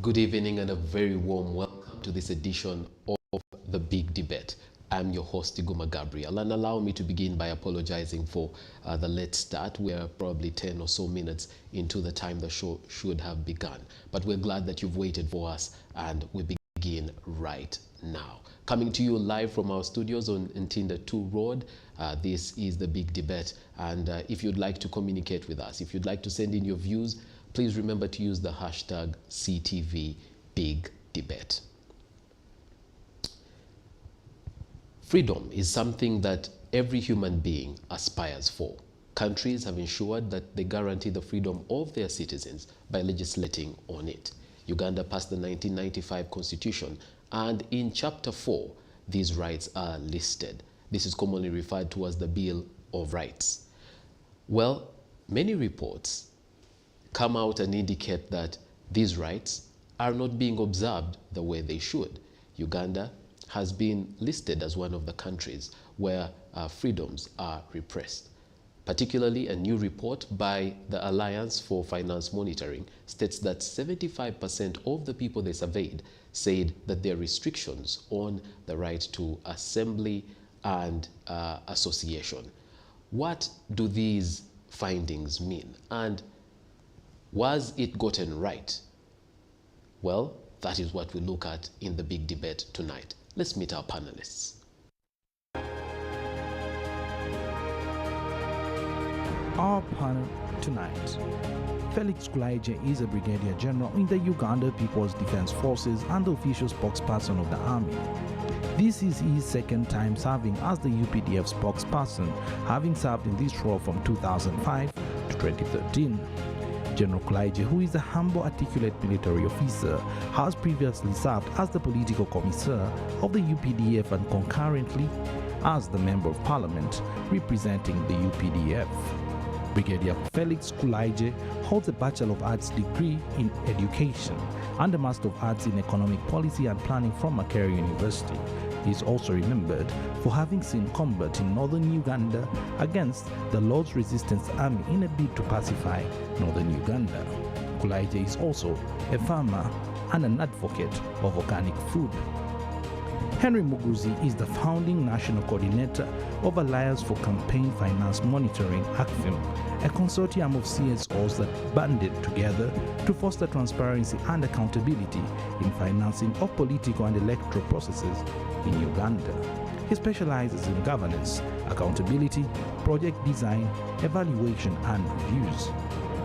Good evening and a very warm welcome to this edition of The Big Debate. I'm your host, Iguma Gabriel, and allow me to begin by apologizing for the late start. We're probably 10 or so minutes into the time the show should have begun, but we're glad that you've waited for us, and we begin right now. Coming to you live from our studios on Ntinda 2 Road, this is The Big Debate, and if you'd like to communicate with us, if you'd like to send in your views, please remember to use the hashtag SEETV Big Debate. Freedom is something that every human being aspires for. Countries have ensured that they guarantee the freedom of their citizens by legislating on it. Uganda passed the 1995 Constitution, and in Chapter 4, these rights are listed. This is commonly referred to as the Bill of Rights. Well, many reports come out and indicate that these rights are not being observed the way they should. Uganda has been listed as one of the countries where freedoms are repressed. Particularly, a new report by the Alliance for Finance Monitoring states that 75% of the people they surveyed said that there are restrictions on the right to assembly and association. What do these findings mean? And was it gotten right? Well, that is what we look at in the big debate tonight. Let's meet our panelists. Our panel tonight. Felix Kulaije is a brigadier general in the Uganda People's Defense Forces and the official spokesperson of the army. This is his second time serving as the UPDF spokesperson, having served in this role from 2005 to 2013. General Kulaije, who is a humble, articulate military officer, has previously served as the political commissar of the UPDF and concurrently as the Member of Parliament representing the UPDF. Brigadier Felix Kulaije holds a Bachelor of Arts degree in Education and a Master of Arts in Economic Policy and Planning from Makerere University. He is also remembered for having seen combat in northern Uganda against the Lord's Resistance Army in a bid to pacify northern Uganda. Kulaije is also a farmer and an advocate of organic food. Henry Muguzi is the founding national coordinator of Alliance for Campaign Finance Monitoring, ACFIM, a consortium of CSOs that banded together to foster transparency and accountability in financing of political and electoral processes in Uganda. He specializes in governance, accountability, project design, evaluation, and reviews.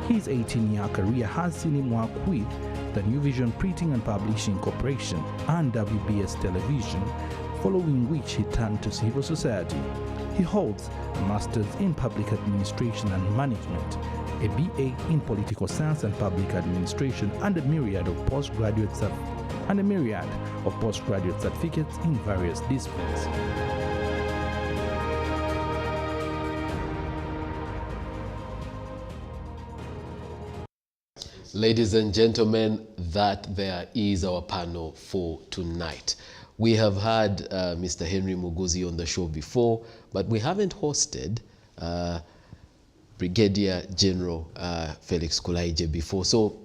His 18-year career has seen him work with the New Vision Printing and Publishing Corporation and WBS Television, following which he turned to civil society. He holds a Master's in Public Administration and Management, a BA in Political Science and Public Administration, and a myriad of postgraduate certificates in various disciplines. Ladies and gentlemen, that there is our panel for tonight. We have had Mr. Henry Muguzi on the show before, but we haven't hosted Brigadier General Felix Kulaije before. So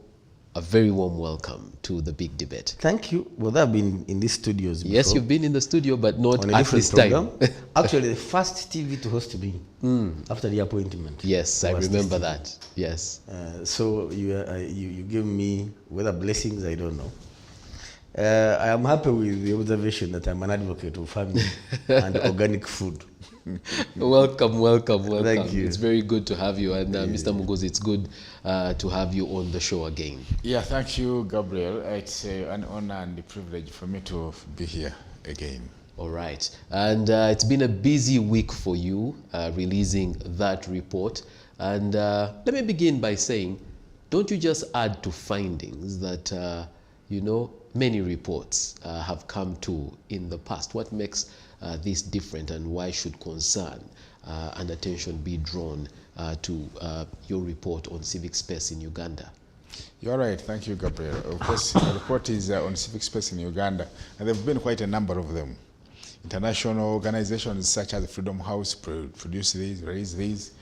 a very warm welcome to the big debate. Thank you. Well, I've been in these studios before. Yes, you've been in the studio, but not on a at this time. Actually, the first TV to host me after the appointment. Yes, I remember that. Yes. So you give me, whether blessings, I don't know. I am happy with the observation that I'm an advocate of farming and organic food. Welcome. Thank you. It's very good to have you. And Mr. Muguzi, it's good to have you on the show again. Yeah, thank you, Gabriel. It's an honor and a privilege for me to be here again. All right. And it's been a busy week for you releasing that report. And let me begin by saying, don't you just add to findings that, many reports have come to in the past? What makes this different, and why should concern and attention be drawn to your report on civic space in Uganda? You're right. Thank you, Gabriel. Of course, the report is on civic space in Uganda, and there have been quite a number of them. International organizations such as Freedom House produce these, raise these.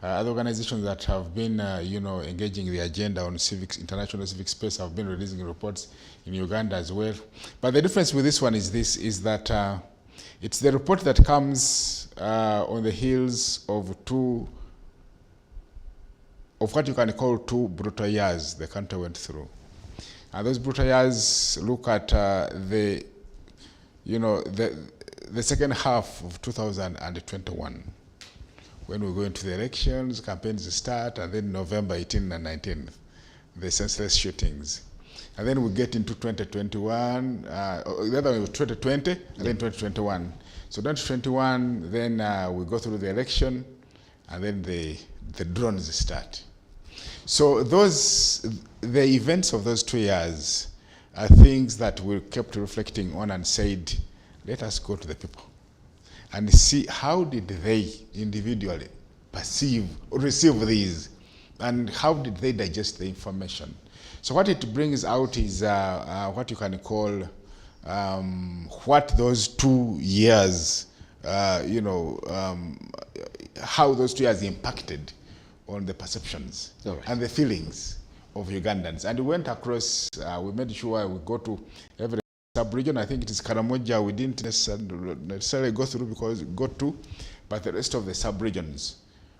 Other organizations that have been, engaging the agenda on international civic space have been releasing reports in Uganda as well. But the difference with this one is that it's the report that comes on the heels of what you can call two brutal years the country went through. And those brutal years look at the second half of 2021, when we go into the elections, campaigns start, and then November 18 and 19, the senseless shootings. And then we get into 2021, the other one was 2020, and then 2021. So 2021, then we go through the election, and then the drones start. So the events of those 2 years are things that we kept reflecting on and said, let us go to the people and see how did they individually receive these, and how did they digest the information. So what it brings out is what you can call what those 2 years, how those 2 years impacted on the perceptions and the feelings of Ugandans. And we went across, we made sure we go to every sub-region. I think it is Karamoja we didn't necessarily go through but the rest of the sub-regions,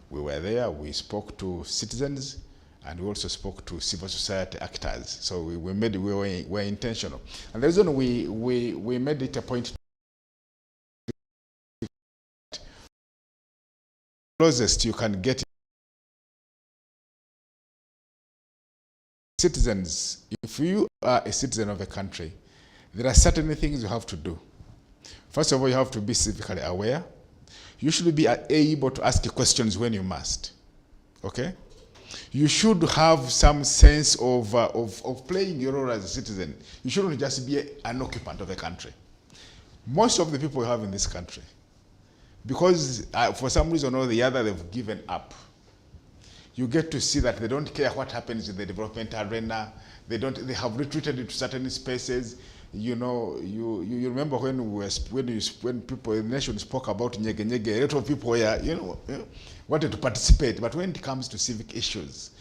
we were there, we spoke to citizens, and we also spoke to civil society actors. So we were intentional. And the reason we made it a point closest you can get citizens. If you are a citizen of a country, there are certain things you have to do. First of all, you have to be civically aware. You should be able to ask questions when you must. Okay? You should have some sense of playing your role as a citizen. You shouldn't just be an occupant of a country. Most of the people we have in this country, because for some reason or the other, they've given up. You get to see that they don't care what happens in the development arena. They have retreated into certain spaces. You remember when people in the nation spoke about nyege nyege, a lot of people were, wanted to participate. But when it comes to civic issues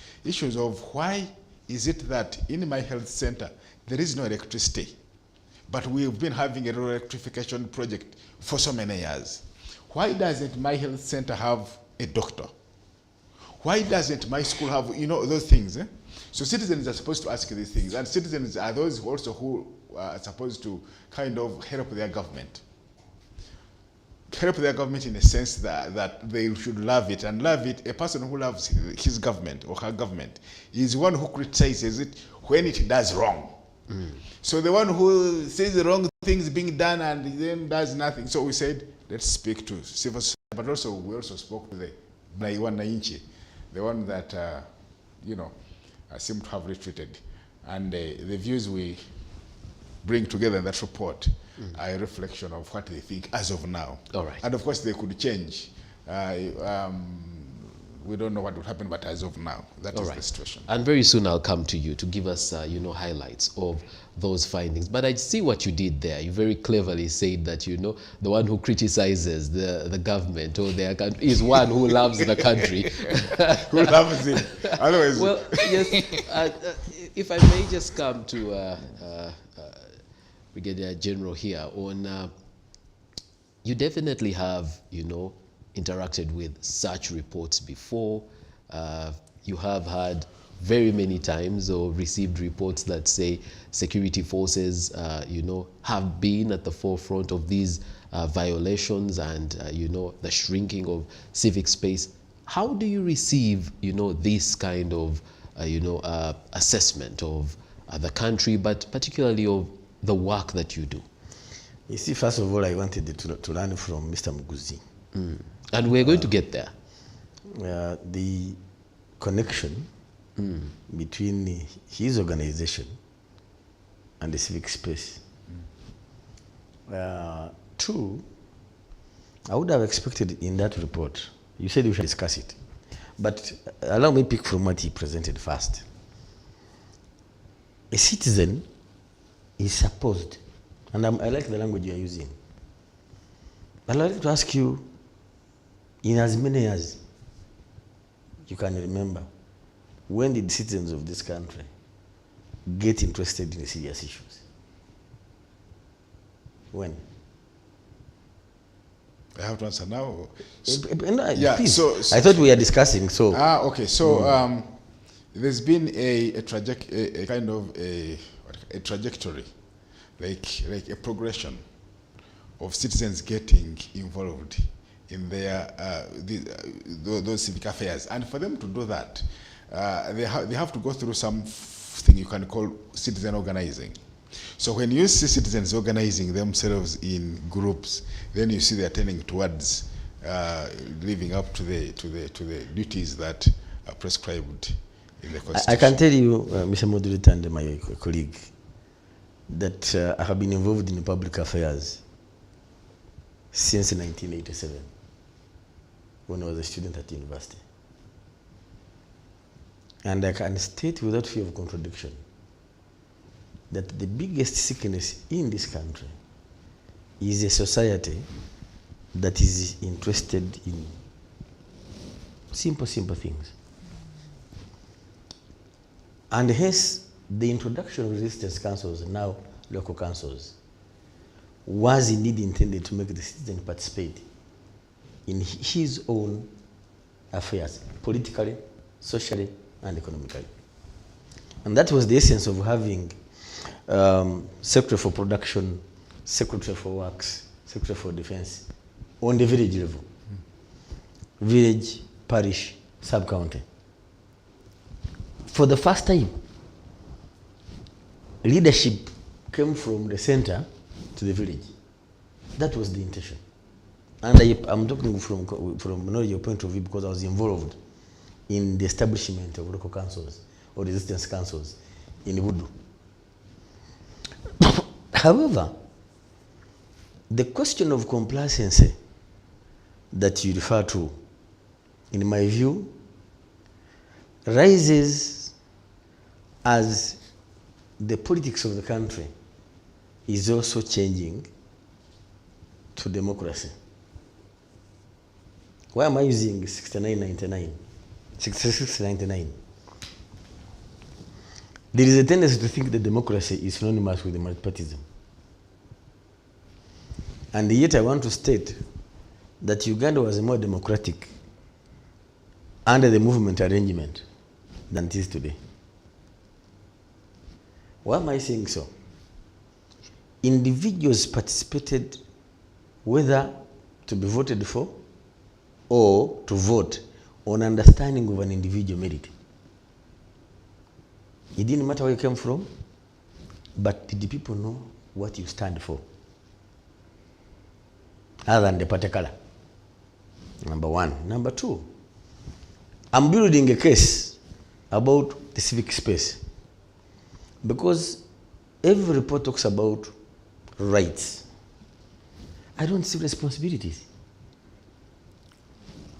of why is it that in my health center there is no electricity, but we've been having a rural electrification project for so many years. Why doesn't my health center have a doctor? Why doesn't my school have, those things? So citizens are supposed to ask these things, and citizens are those who are supposed to kind of help their government. Help their government in a sense that they should love it, and love it. A person who loves his government or her government is one who criticizes it when it does wrong. So the one who says the wrong things being done and then does nothing. So we said, let's speak to civil society, but also we also spoke to the Wananchi, the one that seem to have retreated, and the views we bring together in that report are a reflection of what they think as of now. All right. And of course they could change. We don't know what will happen, but as of now, that is the situation. And very soon I'll come to you to give us, highlights of those findings. But I see what you did there. You very cleverly said that, the one who criticizes the government or their country is one who loves the country. Who loves it? Otherwise. Well, yes. If I may just come to Brigadier General here on, you definitely have, interacted with such reports before. You have had very many times or received reports that say security forces, have been at the forefront of these violations and, the shrinking of civic space. How do you receive, this kind of, assessment of the country, but particularly of the work that you do? You see, first of all, I wanted to learn from Mr. Muguzi. And we're going to get there. The connection between his organization and the civic space. Two, I would have expected in that report, you said we should discuss it, but allow me to pick from what he presented first. A citizen is supposed, and I like the language you are using, but I'd like to ask you, in as many years, you can remember, when did citizens of this country get interested in serious issues? When? I have to answer now. No, Yeah, please. so I thought we were discussing, so. okay. So there's been a trajectory, like a progression of citizens getting involved in their those civic affairs, and for them to do that, they have to go through something you can call citizen organizing. So when you see citizens organizing themselves in groups, then you see they're tending towards living up to the duties that are prescribed in the Constitution. I can tell you, Mr. Moderator and my colleague, that I have been involved in public affairs since 1987, when I was a student at university. And I can state without fear of contradiction that the biggest sickness in this country is a society that is interested in simple things. And hence, the introduction of resistance councils, now local councils, was indeed intended to make the citizen participate in his own affairs, politically, socially, and economically. And that was the essence of having Secretary for Production, Secretary for Works, Secretary for Defense on the village level. Village, parish, sub-county. For the first time, leadership came from the center to the village. That was the intention. And I'm talking from not your point of view, because I was involved in the establishment of local councils or resistance councils in Budu. However, the question of complacency that you refer to, in my view, rises as the politics of the country is also changing to democracy. Why am I using 69-99? 66-99. There is a tendency to think that democracy is synonymous with multipartyism. And yet I want to state that Uganda was more democratic under the movement arrangement than it is today. Why am I saying so? Individuals participated whether to be voted for or to vote on understanding of an individual merit. It didn't matter where you came from, but did the people know what you stand for? Other than the party color. Number one. Number two, I'm building a case about the civic space, because every report talks about rights. I don't see responsibilities.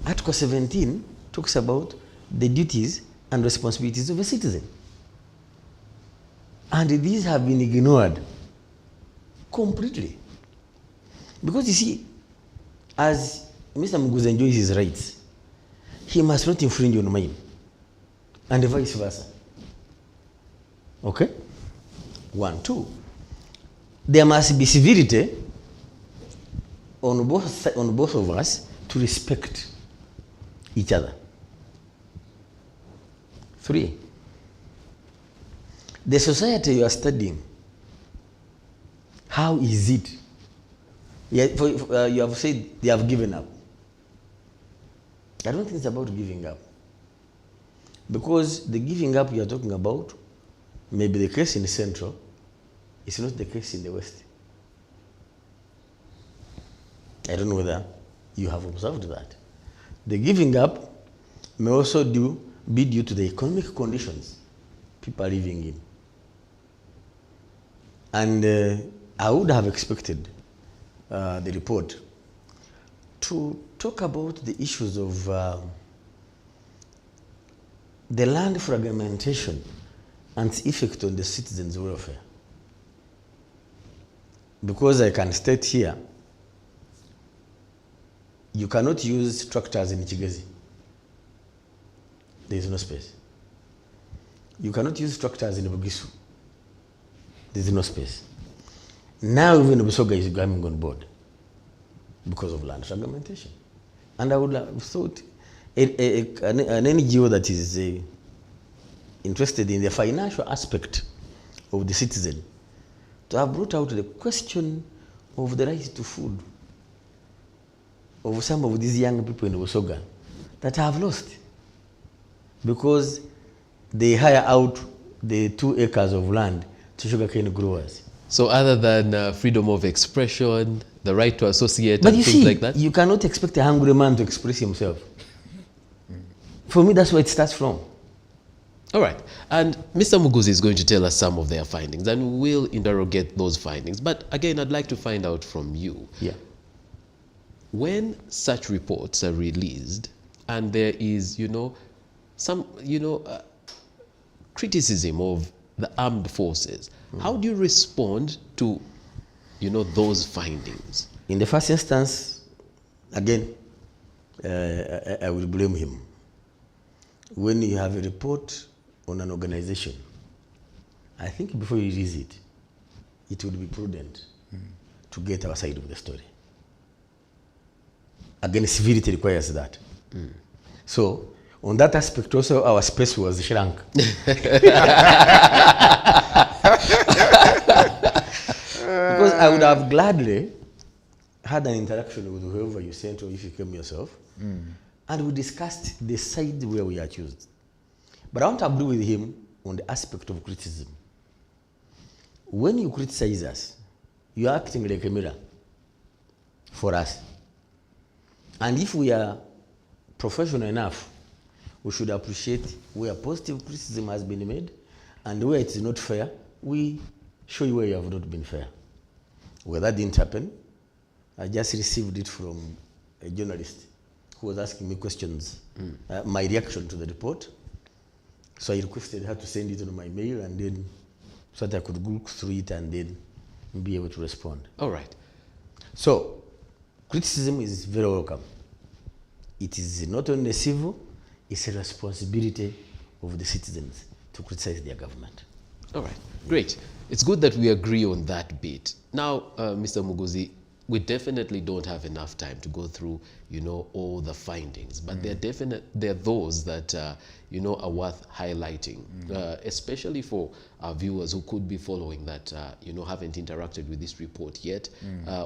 Article 17 talks about the duties and responsibilities of a citizen. And these have been ignored completely. Because you see, as Mr. Muguzi enjoys his rights, he must not infringe on mine, and vice versa. Okay? 1, 2. There must be civility on both of us to respect each other. 3. The society you are studying, how is it? You have said they have given up. I don't think it's about giving up. Because the giving up you are talking about may be the case in the Central, it's not the case in the West. I don't know whether you have observed that. The giving up may also be due to the economic conditions people are living in. And I would have expected the report to talk about the issues of the land fragmentation and its effect on the citizens' welfare. Because I can state here, you cannot use tractors in Chigezi. There is no space. You cannot use tractors in Bugisu. There is no space. Now even Busoga is coming on board because of land fragmentation. And I would have thought an NGO that is interested in the financial aspect of the citizen to have brought out the question of the right to food of some of these young people in Busoga that have lost because they hire out the 2 acres of land to sugarcane growers. So other than freedom of expression, the right to associate But and you things see, like that? you cannot expect a hungry man to express himself. For me, that's where it starts from. All right. And Mr. Muguzi is going to tell us some of their findings, and we'll interrogate those findings. But again, I'd like to find out from you. Yeah. When such reports are released and there is, some, criticism of the armed forces, how do you respond to, those findings? In the first instance, again, I will blame him. When you have a report on an organization, I think before you release it, it would be prudent to get our side of the story. Again, civility requires that. So, on that aspect also, our space was shrunk. Because I would have gladly had an interaction with whoever you sent or if you came yourself, and we discussed the side where we are accused. But I want to agree with him on the aspect of criticism. When you criticize us, you are acting like a mirror for us. And if we are professional enough, we should appreciate where positive criticism has been made and where it is not fair, we show you where you have not been fair. Well, that didn't happen. I just received it from a journalist who was asking me questions, my reaction to the report. So I requested her to send it on my mail and then so that I could look through it and then be able to respond. All right. So criticism is very welcome. It is not only civil, it's a responsibility of the citizens to criticize their government. All right, great. It's good that we agree on that bit. Now, Mr. Muguzi, we definitely don't have enough time to go through, all the findings, but there are those that, are worth highlighting, especially for our viewers who could be following that, haven't interacted with this report yet.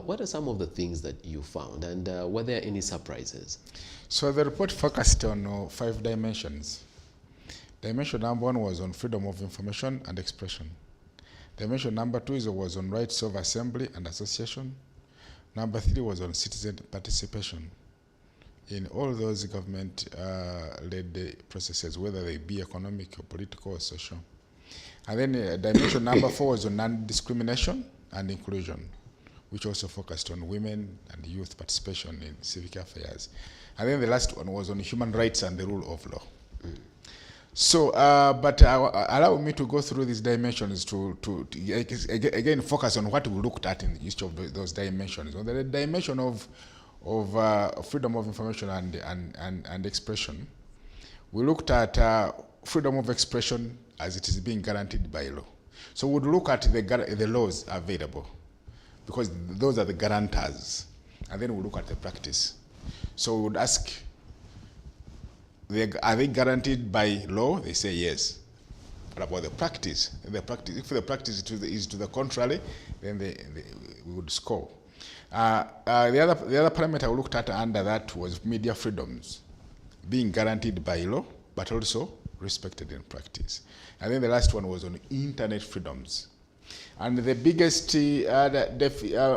What are some of the things that you found, and were there any surprises? So the report focused on 5 dimensions. Dimension number 1 was on freedom of information and expression. Dimension number 2 was on rights of assembly and association. Number 3 was on citizen participation in all those government-led processes, whether they be economic or political or social. And then dimension number 4 was on non-discrimination and inclusion, which also focused on women and youth participation in civic affairs. And then the last one was on human rights and the rule of law. So, but allow me to go through these dimensions to again focus on what we looked at in each of those dimensions. On the dimension of freedom of information and expression, we looked at freedom of expression as it is being guaranteed by law. So we would look at the laws available, because those are the guarantors, and then we look at the practice. So we would ask, are they guaranteed by law? They say yes. What about the practice? If the practice is to the contrary, then we would score. The other parameter we looked at under that was media freedoms, being guaranteed by law, but also respected in practice. And then the last one was on internet freedoms. And the biggest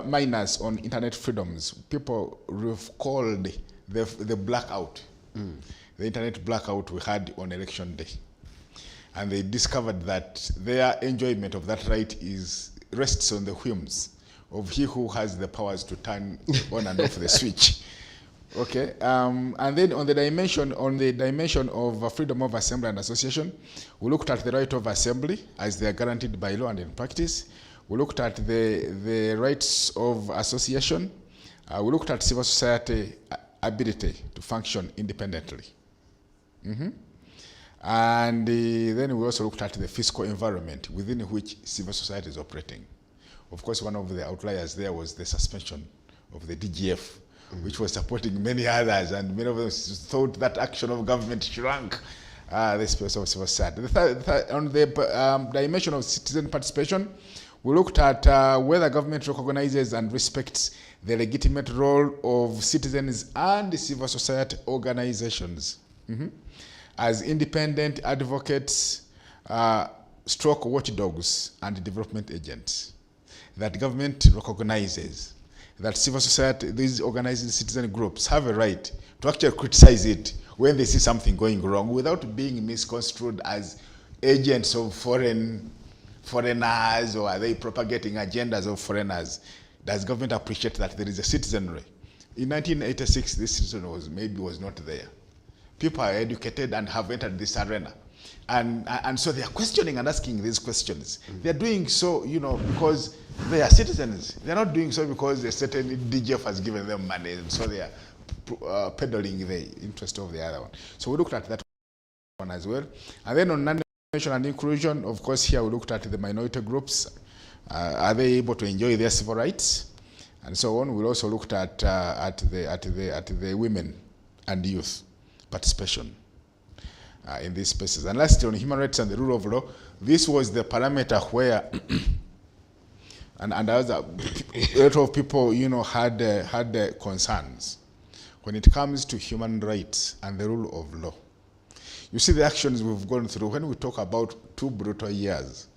minus on internet freedoms, people have called the blackout. The internet blackout we had on election day. And they discovered that their enjoyment of that right rests on the whims of he who has the powers to turn on and off the switch. Okay, and then on the dimension of freedom of assembly and association, we looked at the right of assembly as they are guaranteed by law and in practice. We looked at the rights of association. We looked at civil society ability to function independently. And then we also looked at the fiscal environment within which civil society is operating. Of course, one of the outliers there was the suspension of the DGF, which was supporting many others, and many of them thought that action of government shrunk the space of civil society. On the dimension of citizen participation, we looked at whether government recognizes and respects the legitimate role of citizens and civil society organizations as independent advocates, stroke watchdogs, and development agents. That government recognizes that civil society, these organized citizen groups, have a right to actually criticize it when they see something going wrong without being misconstrued as agents of foreigners, or are they propagating agendas of foreigners. Does government appreciate that there is a citizenry? In 1986, this citizenry was not there. People are educated and have entered this arena. And so they are questioning and asking these questions. They're doing so, because they are citizens. They're not doing so because a certain DGF has given them money, and so they are peddling the interest of the other one. So we looked at that one as well. And then on non-discrimination and inclusion, of course, here we looked at the minority groups. Are they able to enjoy their civil rights? And so on. We also looked at the women and youth participation in these spaces. And lastly, on human rights and the rule of law, this was the parameter where, and a lot of people, had concerns when it comes to human rights and the rule of law. You see the actions we've gone through when we talk about 2 brutal years,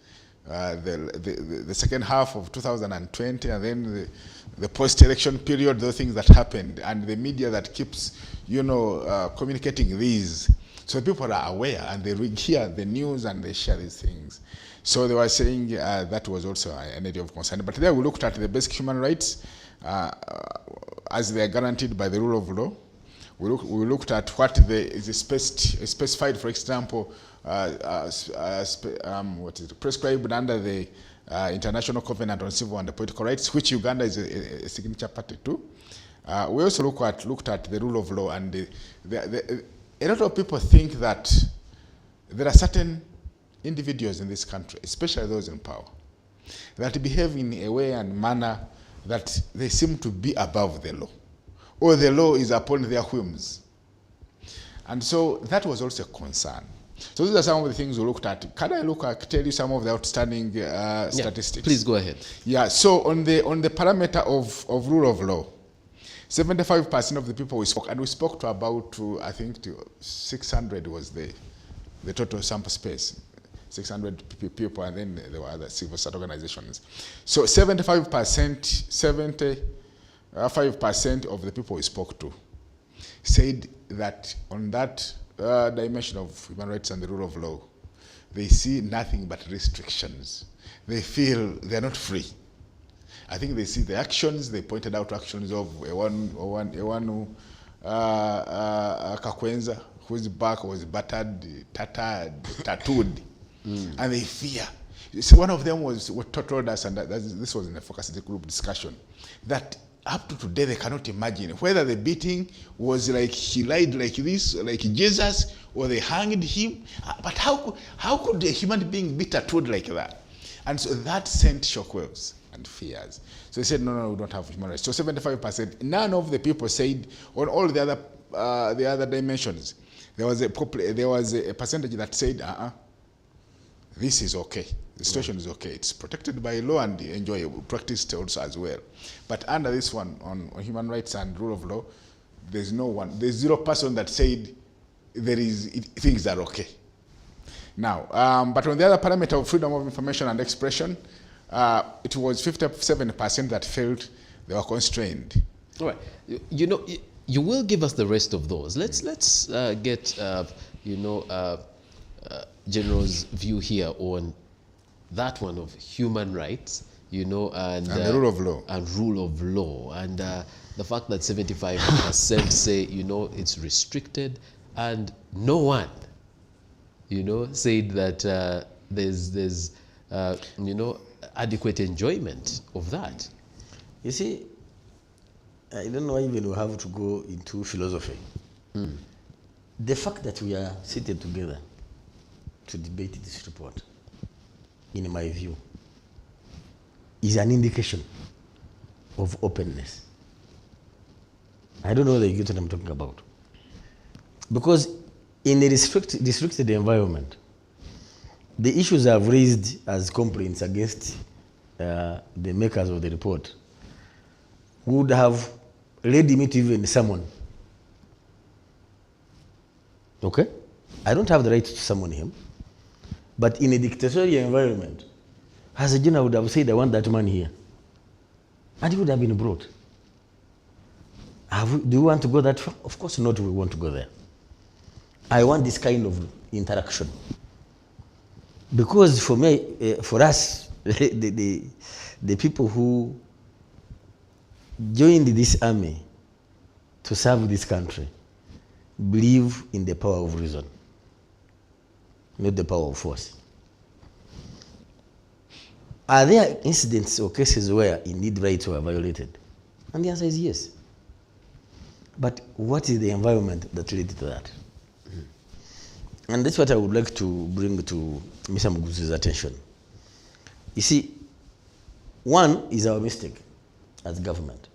the second half of 2020, and then the post-election period, those things that happened, and the media that keeps, communicating these. So people are aware, and they hear the news and they share these things. So they were saying that was also an area of concern. But there we looked at the basic human rights as they are guaranteed by the rule of law. We looked at what is specified, for example, prescribed under the International Covenant on Civil and Political Rights, which Uganda is a signature party to. We also looked at the rule of law, and a lot of people think that there are certain individuals in this country, especially those in power, that behave in a way and manner that they seem to be above the law, or the law is upon their whims. And so that was also a concern. So these are some of the things we looked at. Can I tell you some of the outstanding statistics? Please go ahead. Yeah, so on the parameter of rule of law, 75% of the people we spoke, and we spoke to about, I think 600 was the total sample space, 600 people, and then there were other civil society organizations. So 75% of the people we spoke to said that on that dimension of human rights and the rule of law, they see nothing but restrictions. They feel they're not free. I think they see the actions. They pointed out actions of Ewanu Kakwenza, whose back was battered, tattooed, and they fear. So one of them was what told us, and this was in a focus group discussion, that up to today they cannot imagine whether the beating was like he lied like this, like Jesus, or they hanged him. But how could a human being be tattooed like that? And so that sent shockwaves and fears. So they said, no, we don't have human rights. So 75%. None of the people said on all the other dimensions. There was a percentage that said, this is okay. The situation is okay. It's protected by law and enjoyable, practiced also as well. But under this one, on human rights and rule of law, there's zero person that said things are okay. Now, but on the other parameter of freedom of information and expression, it was 57% that felt they were constrained. All right. You will give us the rest of those. Let's get General's view here on that one of human rights, and the rule of law. And rule of law, and the fact that 75% say it's restricted, and no one said that there's adequate enjoyment of that. You see, I don't know even we have to go into philosophy. The fact that we are seated together to debate this report, in my view, is an indication of openness. I don't know whether you get what I'm talking about. Because in a restricted environment, the issues I've raised as complaints against the makers of the report would have led me to even summon. Okay? I don't have the right to summon him. But in a dictatorial environment, as a general would have said, I want that man here. And he would have been brought. Do you want to go that far? Of course not, we want to go there. I want this kind of interaction. Because for me, for us, the people who joined this army to serve this country believe in the power of reason, not the power of force. Are there incidents or cases where indeed rights were violated? And the answer is yes. But what is the environment that led to that? And that's what I would like to bring to Mr. Muguzi's attention. You see, one is our mistake as government.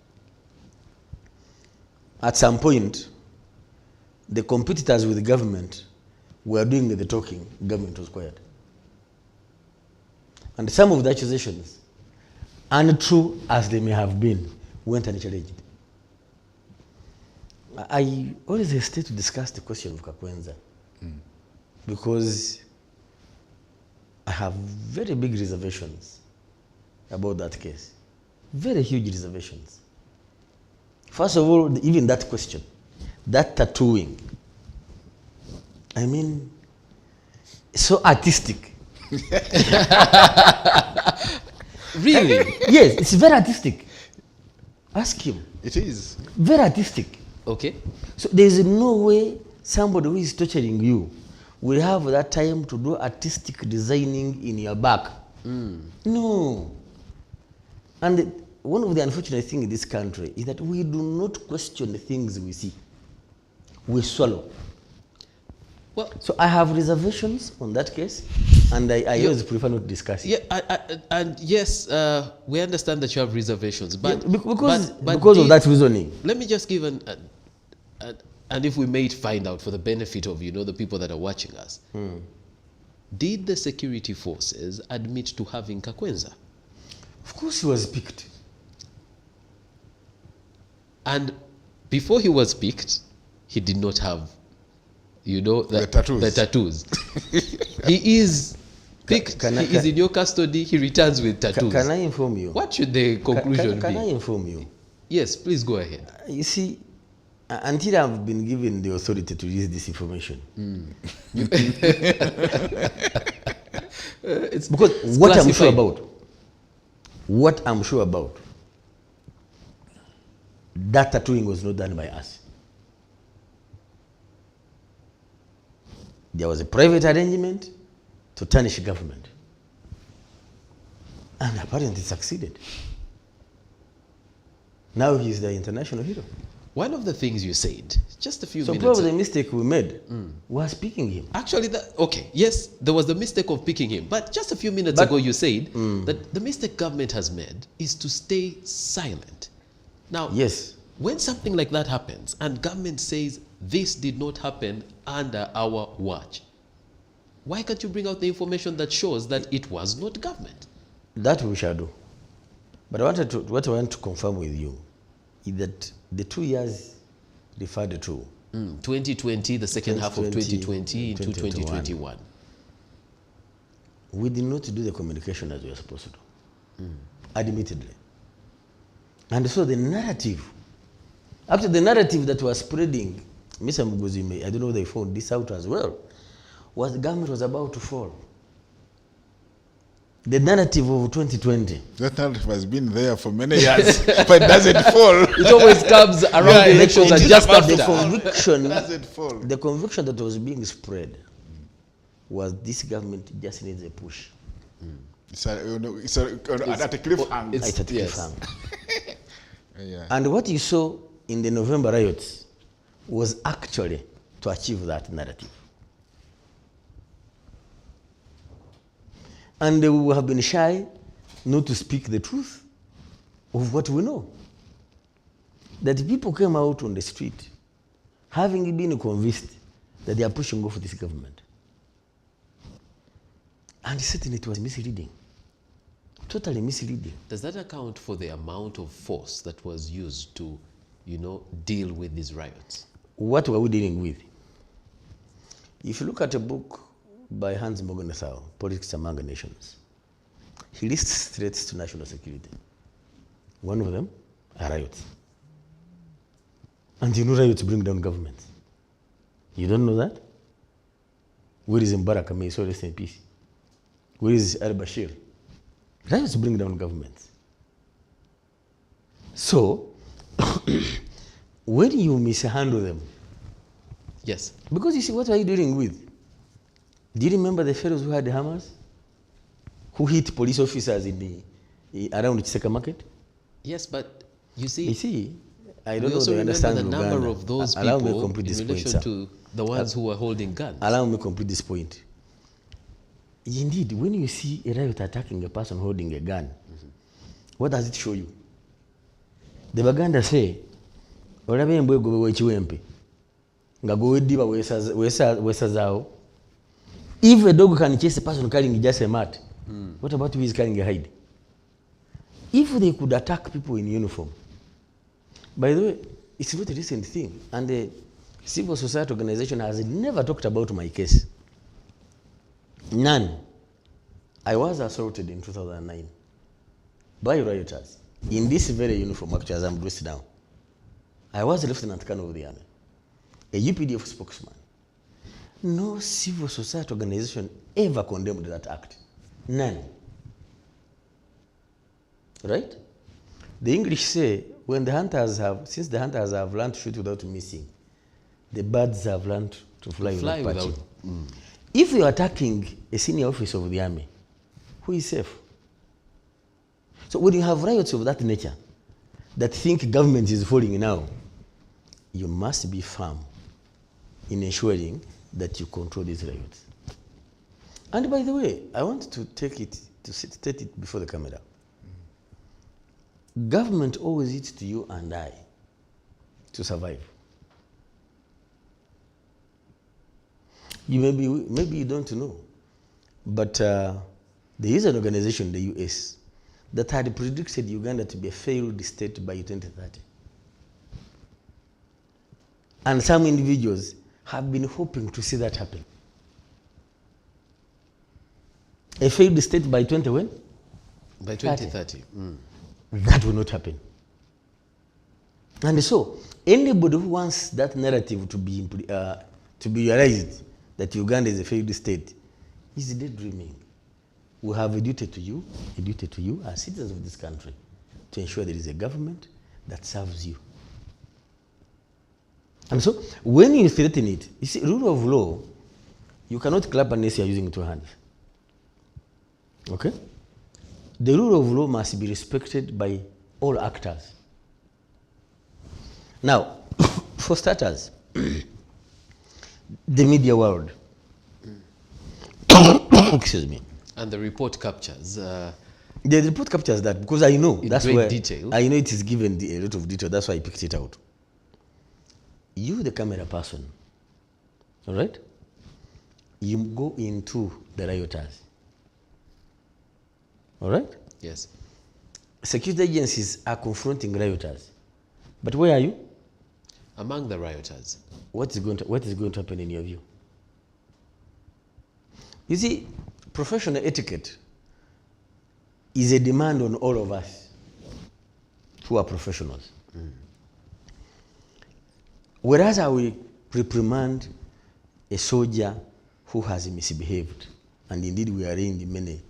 At some point, the competitors with the government were doing the talking, government was quiet. And some of the accusations, untrue as they may have been, went unchallenged. I always hesitate to discuss the question of Kakwenza because I have very big reservations about that case. Very huge reservations. First of all, even that question, that tattooing, I mean, so artistic. Really? Yes, it's very artistic. Ask him. It is. Very artistic. Okay. So there is no way somebody who is torturing you will have that time to do artistic designing in your back. No. And one of the unfortunate things in this country is that we do not question the things we see. We swallow. Well, so I have reservations on that case, and I always prefer not to discuss it. Yeah, and yes, we understand that you have reservations, but yeah, because but of that reasoning. Let me just give and if we may find out for the benefit of the people that are watching us, did the security forces admit to having Kakwenza? Of course, he was picked. And before he was picked, he did not have, the tattoos. He is picked. He is in your custody. He returns with tattoos. Can I inform you? What should the conclusion be? Can I inform you? Yes, please go ahead. You see, until I've been given the authority to use this information. It's because what I'm sure about, that tattooing was not done by us. There was a private arrangement to tarnish government. And apparently it succeeded. Now he is the international hero. One of the things you said, just a few minutes ago. So probably the mistake we made was picking him. Actually, yes, there was the mistake of picking him. But just a few minutes ago you said that the mistake government has made is to stay silent. Now, yes, when something like that happens and government says this did not happen under our watch, why can't you bring out the information that shows that it was not government? That we shall do. But what I want to confirm with you is that the 2 years referred to 2020, the second half of 2020 into 2021. We did not do the communication as we were supposed to do, admittedly. And so the narrative, after the narrative that was spreading, Mr. Muguzi, I don't know if they found this out as well, was the government was about to fall. The narrative of 2020. That narrative has been there for many years, but it doesn't fall. It always comes around the elections and just after. The conviction that was being spread was this government just needs a push. It's at a cliffhanger. It's at a cliffhanger. Yeah. And what you saw in the November riots was actually to achieve that narrative. And we have been shy not to speak the truth of what we know. That people came out on the street having been convinced that they are pushing off this government. And certainly it was misleading. Totally misleading. Does that account for the amount of force that was used to, deal with these riots? What were we dealing with? If you look at a book by Hans Mogenthau, Politics Among Nations, he lists threats to national security. One of them are riots. And riots bring down governments. You don't know that? Where is Mbarak? May so rest in peace. Where is al-Bashir? Riots bring down governments. So, when you mishandle them, yes. Because you see, what are you dealing with? Do you remember the fellows who had hammers? Who hit police officers around Chiseka Market? Yes, but you see... You see, I don't we know also they understand remember the Uganda. number of those Allow me to people complete in this point, relation sir. to the ones who were holding guns. Allow me to complete this point. Indeed, when you see a riot attacking a person holding a gun, what does it show you? The Baganda say, "Olabe mbwe gobe wechiwempe, nga gowe diba wesa zao." If a dog can chase a person carrying just a mat, what about who is carrying a hide? If they could attack people in uniform, by the way, it's not a recent thing, and the civil society organization has never talked about my case. None. I was assaulted in 2009 by rioters in this very uniform, actually, as I'm dressed down. I was a Lieutenant Colonel of the Army, a UPDF spokesman. No civil society organization ever condemned that act. None. Right? The English say, since the hunters have learned to shoot without missing, the birds have learned to fly without patching. If you are attacking a senior officer of the army, who is safe? So when you have riots of that nature, that think government is falling now, you must be firm in ensuring that you control these riots. And by the way, I want to state it before the camera. Government owes it to you and I to survive. Maybe you don't know, but there is an organization, the US, that had predicted Uganda to be a failed state by 2030. And some individuals have been hoping to see that happen. A failed state by 20 when? By 2030. That will not happen. And so, anybody who wants that narrative to be realized, that Uganda is a failed state, is daydreaming. We have a duty to you as citizens of this country, to ensure there is a government that serves you. And so, when you threaten it, you see, rule of law, you cannot clap unless you are using two hands. Okay? The rule of law must be respected by all actors. Now, for starters, the media world. Excuse me. And the report captures. The report captures that because I know that's great where detail. I know it is given a lot of detail. That's why I picked it out. You, the camera person, all right? You go into the rioters. All right? Yes. Security agencies are confronting rioters. But where are you? Among the rioters. What is going to happen in your view? You see, professional etiquette is a demand on all of us who are professionals. Whereas I will reprimand a soldier who has misbehaved, and indeed we arraigned many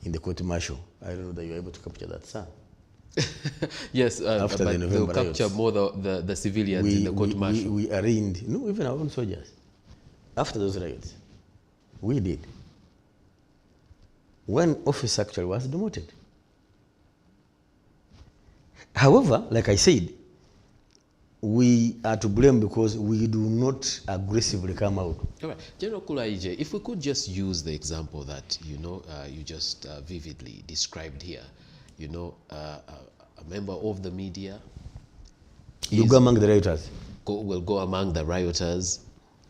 in the court martial. I don't know that you are able to capture that, sir. Yes, After but the they'll November capture riots, more the civilians in the court martial. We arraigned, no, even our own soldiers. After those riots, we did. One officer actually was demoted. However, like I said, we are to blame because we do not aggressively come out. All right, General Kulaije, if we could just use the example that you just vividly described here, a member of the media You go among the rioters. will go among the rioters,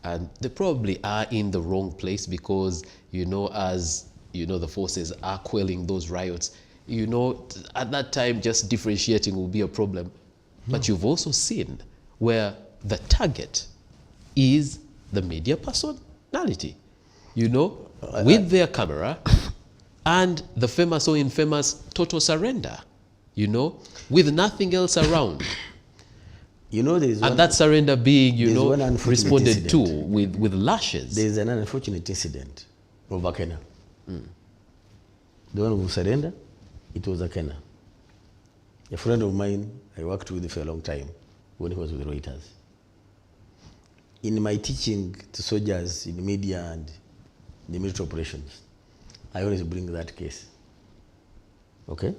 and they probably are in the wrong place because as the forces are quelling those riots, at that time just differentiating will be a problem. But you've also seen where the target is the media personality, with their camera and the famous or infamous total surrender, with nothing else around. There is And that surrender being, one unfortunate responded to incident. with lashes. There is an unfortunate incident of Akena. The one who surrendered, it was Akena. A friend of mine, I worked with for a long time when he was with Reuters. In my teaching to soldiers in the media and the military operations, I always bring that case. Okay?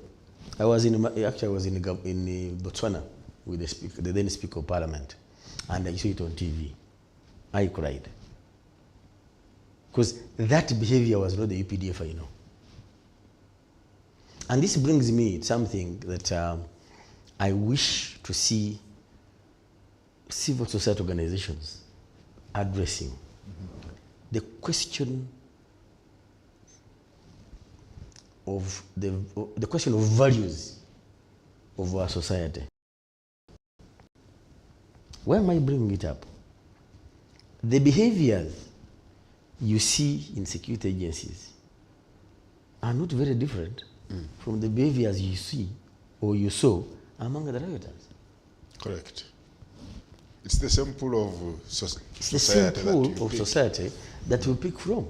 I was in Botswana with the then Speaker of Parliament, and I saw it on TV. I cried. Because that behavior was not the UPDF I know. And this brings me to something that I wish to see civil society organizations addressing. The question of the question of values of our society. Why am I bringing it up? The behaviors you see in security agencies are not very different from the behaviors you see or you saw among the rioters. Correct. It's the same pool of It's the same pool of society that we pick from.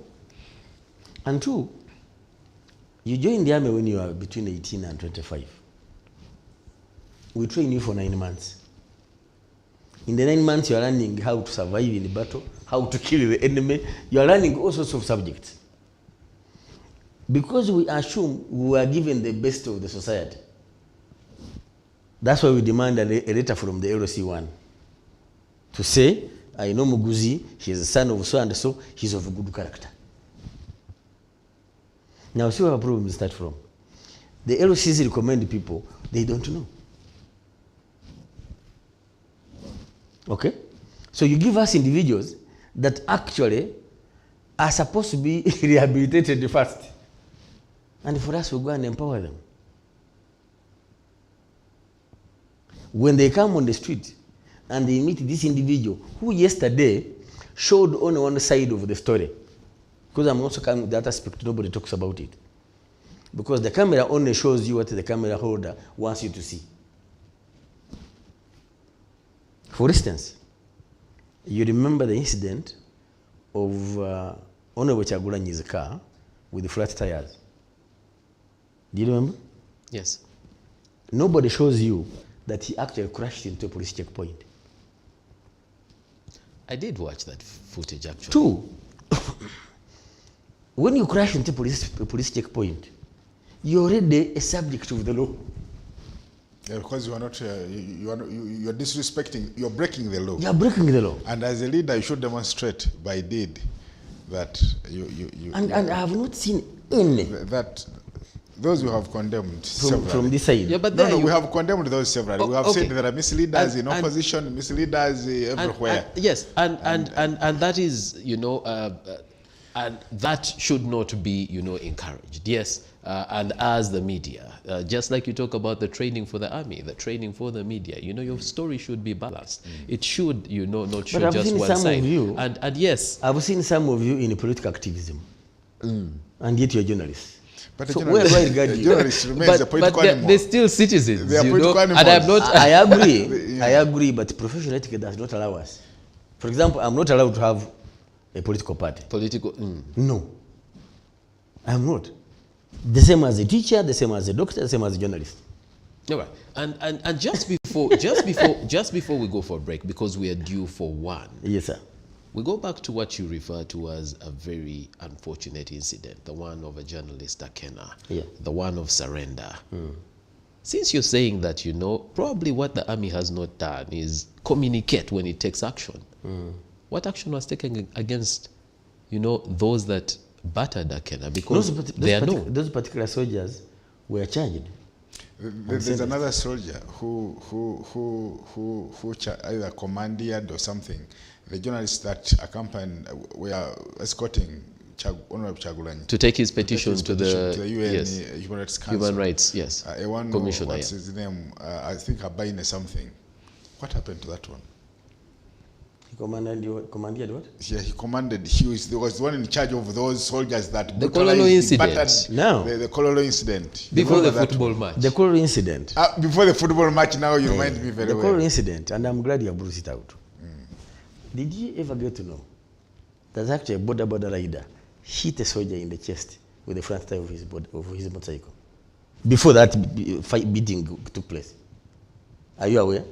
And two, you join the army when you are between 18 and 25. We train you for 9 months. In the 9 months, you are learning how to survive in the battle, how to kill the enemy. You are learning all sorts of subjects. Because we assume we are given the best of the society. That's why we demand a letter from the LC1 to say, I know Muguzi, he is the son of so and so, he's of a good character. Now, see where our problems start from. The LCs recommend people they don't know. Okay? So you give us individuals that actually are supposed to be rehabilitated first. And for us, we go and empower them. When they come on the street and they meet this individual who yesterday showed only one side of the story, because I'm also coming with that aspect, nobody talks about it. Because the camera only shows you what the camera holder wants you to see. For instance, you remember the incident of Honorable Chagulanyi's car with the flat tires. Do you remember? Yes. Nobody shows you that he actually crashed into a police checkpoint. I did watch that footage actually. Two, when you crash into a police checkpoint, you're already a subject of the law. Yeah, because you are not, you are disrespecting, you're breaking the law. You are breaking the law. And as a leader, you should demonstrate by deed that And I have not seen any. That those who have condemned from this side. Yeah, but we have condemned those severally. We have okay. said there are misleaders in opposition, misleaders everywhere. Yes, and that is, and that should not be, encouraged. Yes, and as the media, just like you talk about the training for the army, the training for the media, your story should be balanced. It should, not show just one side. And yes, I've seen some of you in political activism, and yet you're journalists. But so where do I regard you? Journalists remains a political animal. They're still citizens, They are political animals. And I'm not. I agree. I agree, but professional etiquette does not allow us. For example, I'm not allowed to have a political party. No, I'm not. The same as a teacher, the same as a doctor, the same as a journalist. All right, and just before we go for a break, because we are due for one. Yes, sir. We go back to what you refer to as a very unfortunate incident, the one of a journalist, Akena, the one of surrender. Since you're saying that, probably what the army has not done is communicate when it takes action. What action was taken against, those that battered Akena? Because those particular soldiers were charged. There's another soldier who either commanded or something. The journalists that accompanied were escorting Honorable Chagulanyi to take his petition to the UN Human Rights Council. Human Rights, yes. Commissioner. What's his name? I think Abaine something. What happened to that one? He commanded what? Yeah, he commanded. There was one in charge of those soldiers that the Kololo incident. No. The Kololo incident. Before the football match. The Kololo incident. Before the football match, now you remind me very well. The Kololo incident, and I'm glad you have brought it out. Did you ever get to know there's actually a border rider hit a soldier in the chest with the front tire of his motorcycle before that beating took place? Are you aware?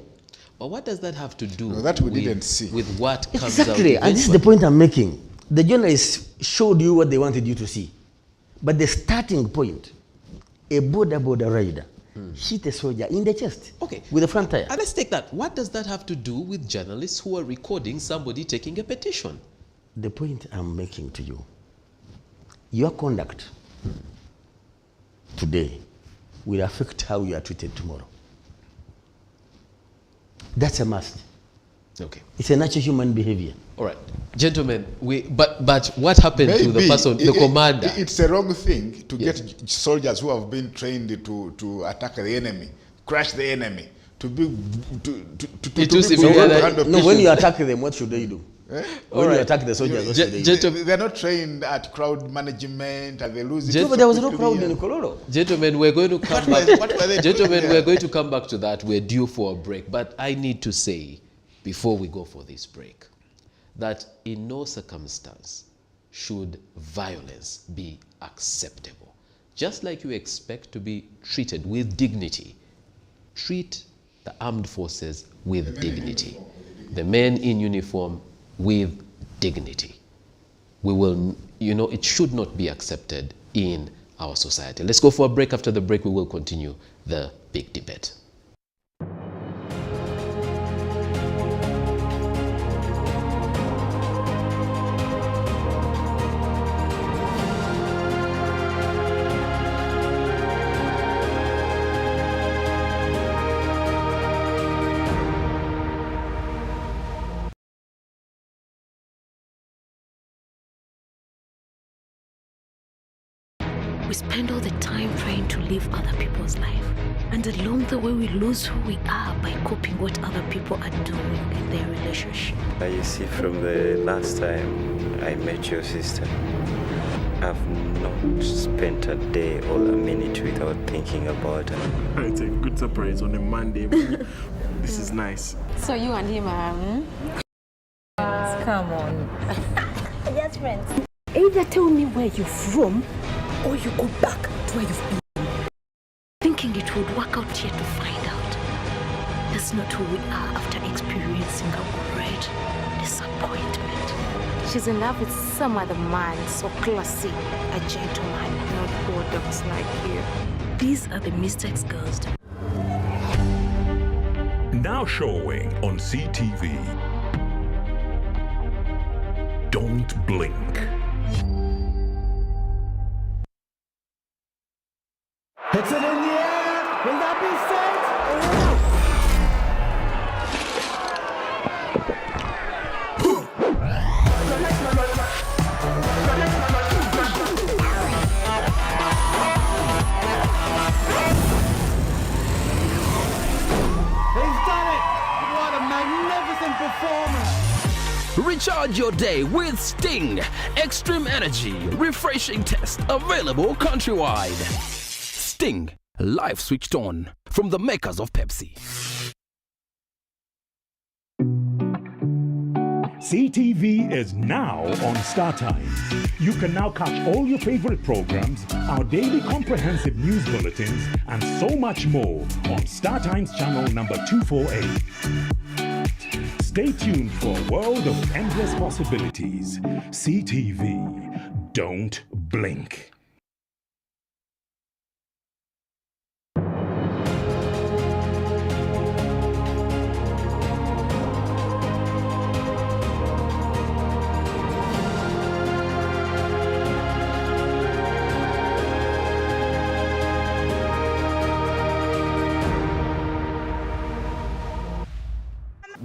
But what does that have to do that we didn't see. With what comes exactly, out? And this is the point I'm making. The journalists showed you what they wanted you to see. But the starting point, a border rider hit a soldier in the chest with a front tire. And let's take that. What does that have to do with journalists who are recording somebody taking a petition? The point I'm making to you, your conduct today will affect how you are treated tomorrow. That's a must. Okay. It's a natural human behavior. All right. Gentlemen, but what happened to the person, the commander? It's a wrong thing to get soldiers who have been trained to attack the enemy, crush the enemy, when you attack them, what should they do? When you attack the soldiers, what should they do? They're not trained at crowd management, and they lose it. No, but there was no crowd in Kololo. Gentlemen, we're going to come back. Gentlemen, we're going to come back to that. We're due for a break. But I need to say, before we go for this break, that in no circumstance should violence be acceptable. Just like you expect to be treated with dignity, treat the armed forces with dignity. The men in uniform with dignity. We will, it should not be accepted in our society. Let's go for a break. After the break, we will continue the big debate. We spend all the time trying to live other people's life, and along the way we lose who we are by copying what other people are doing in their relationship. You see, from the last time I met your sister, I've not spent a day or a minute without thinking about her. It's a good surprise on a Monday. This is nice. So you and him are... Come on. Just friends. Either tell me where you're from, or you go back to where you've been. Thinking it would work out here to find out. That's not who we are after experiencing a great disappointment. She's in love with some other man, so classy, a gentleman, not bulldogs like you. These are the mistakes girls do. Now showing on SEETV. Don't blink. Hits it in the air. Will that be set? He's done it! What a magnificent performance! Recharge your day with Sting. Extreme energy, refreshing taste, available countrywide. Sting, live switched on, from the makers of Pepsi. SEETV is now on StarTimes. You can now catch all your favorite programs, our daily comprehensive news bulletins, and so much more on StarTimes channel number 248. Stay tuned for a world of endless possibilities. SEETV, don't blink.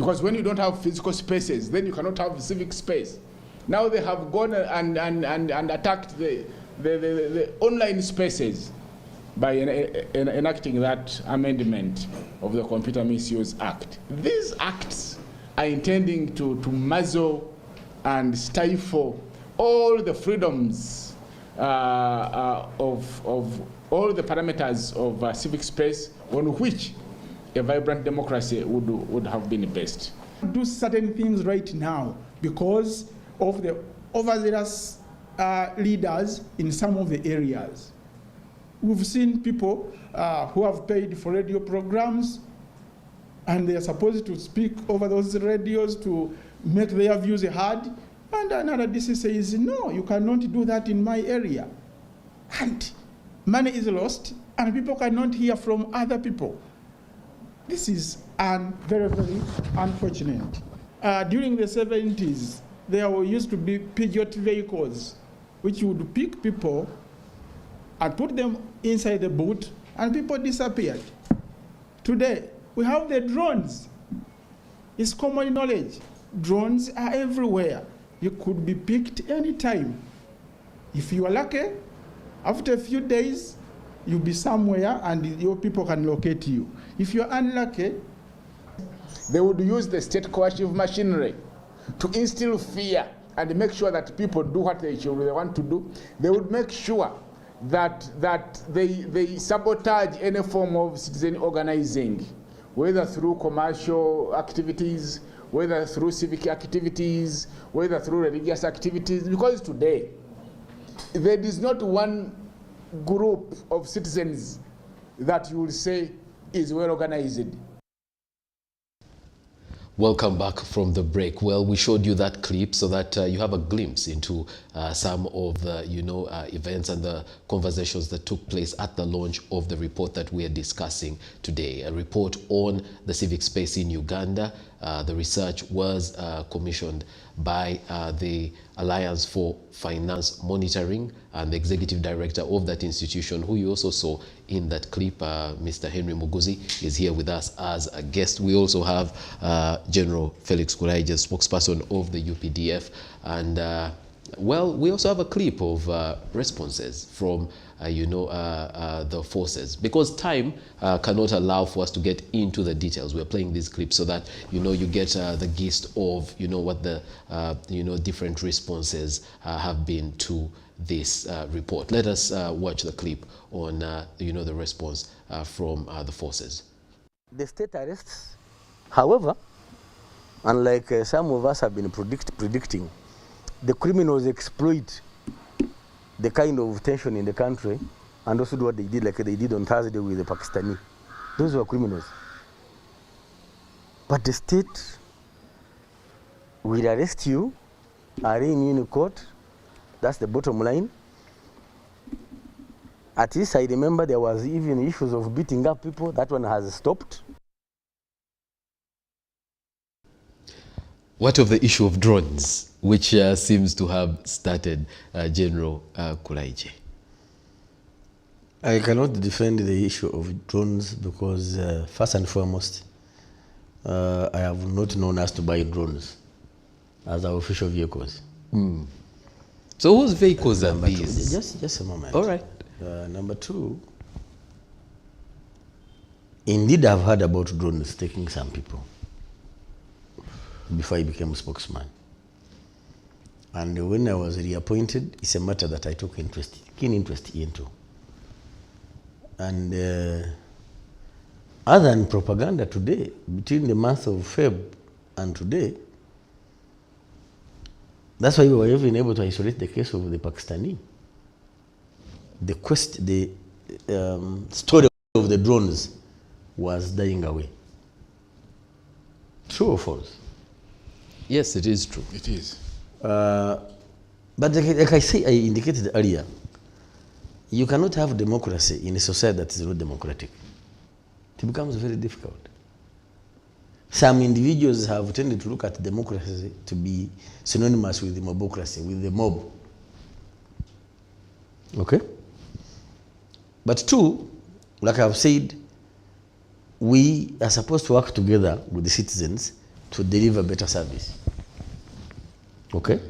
Because when you don't have physical spaces, then you cannot have civic space. Now they have gone and attacked the online spaces by enacting that amendment of the Computer Misuse Act. These acts are intending to muzzle and stifle all the freedoms of all the parameters of civic space on which a vibrant democracy would have been based. Do certain things right now because of the overzealous leaders in some of the areas. We've seen people who have paid for radio programs and they are supposed to speak over those radios to make their views heard. And another DC says, no, you cannot do that in my area. And money is lost and people cannot hear from other people. This is very, very unfortunate. During the 70s, there used to be Peugeot vehicles which would pick people and put them inside the boot, and people disappeared. Today, we have the drones. It's common knowledge. Drones are everywhere. You could be picked anytime. If you are lucky, after a few days, you'll be somewhere and your people can locate you. If you're unlucky, they would use the state coercive machinery to instill fear and make sure that people do what they want to do. They would make sure that they sabotage any form of citizen organizing, whether through commercial activities, whether through civic activities, whether through religious activities, because today there is not one group of citizens that you will say is well organized. Welcome back from the break. Well, we showed you that clip so that you have a glimpse into some of the, events and the conversations that took place at the launch of the report that we are discussing today. A report on the civic space in Uganda. The research was commissioned by the Alliance for Finance Monitoring, and the executive director of that institution, who you also saw in that clip, Mr. Henry Muguzi, is here with us as a guest. We also have General Felix Kulaije, spokesperson of the UPDF, and well, we also have a clip of responses from the forces, because time cannot allow for us to get into the details. We're playing these clips so that you get the gist of what the different responses have been to this report. Let us watch the clip on the response from the forces. The state arrests, however, unlike some of us have been predicting, the criminals exploit the kind of tension in the country and also do what they did, like they did on Thursday with the Pakistani. Those were criminals. But the state will arrest you, arraign you in court. That's the bottom line. At least I remember there was even issues of beating up people. That one has stopped. What of the issue of drones, which seems to have started, General Kulaije? I cannot defend the issue of drones because, first and foremost, I have not known us to buy drones as our official vehicles. Mm. So whose vehicles are these? Just a moment. All right. Number two, indeed I've heard about drones taking some people before I became a spokesman. And when I was reappointed, it's a matter that I took keen interest into. And other than propaganda today, between the month of Feb and today, that's why we were even able to isolate the case of the Pakistani. The story of the drones was dying away. True or false? Yes, it is true. It is. But like I indicated earlier, you cannot have democracy in a society that is not democratic. It becomes very difficult. Some individuals have tended to look at democracy to be synonymous with the mobocracy, with the mob. Okay? But two, like I've said, we are supposed to work together with the citizens to deliver better service. Okay?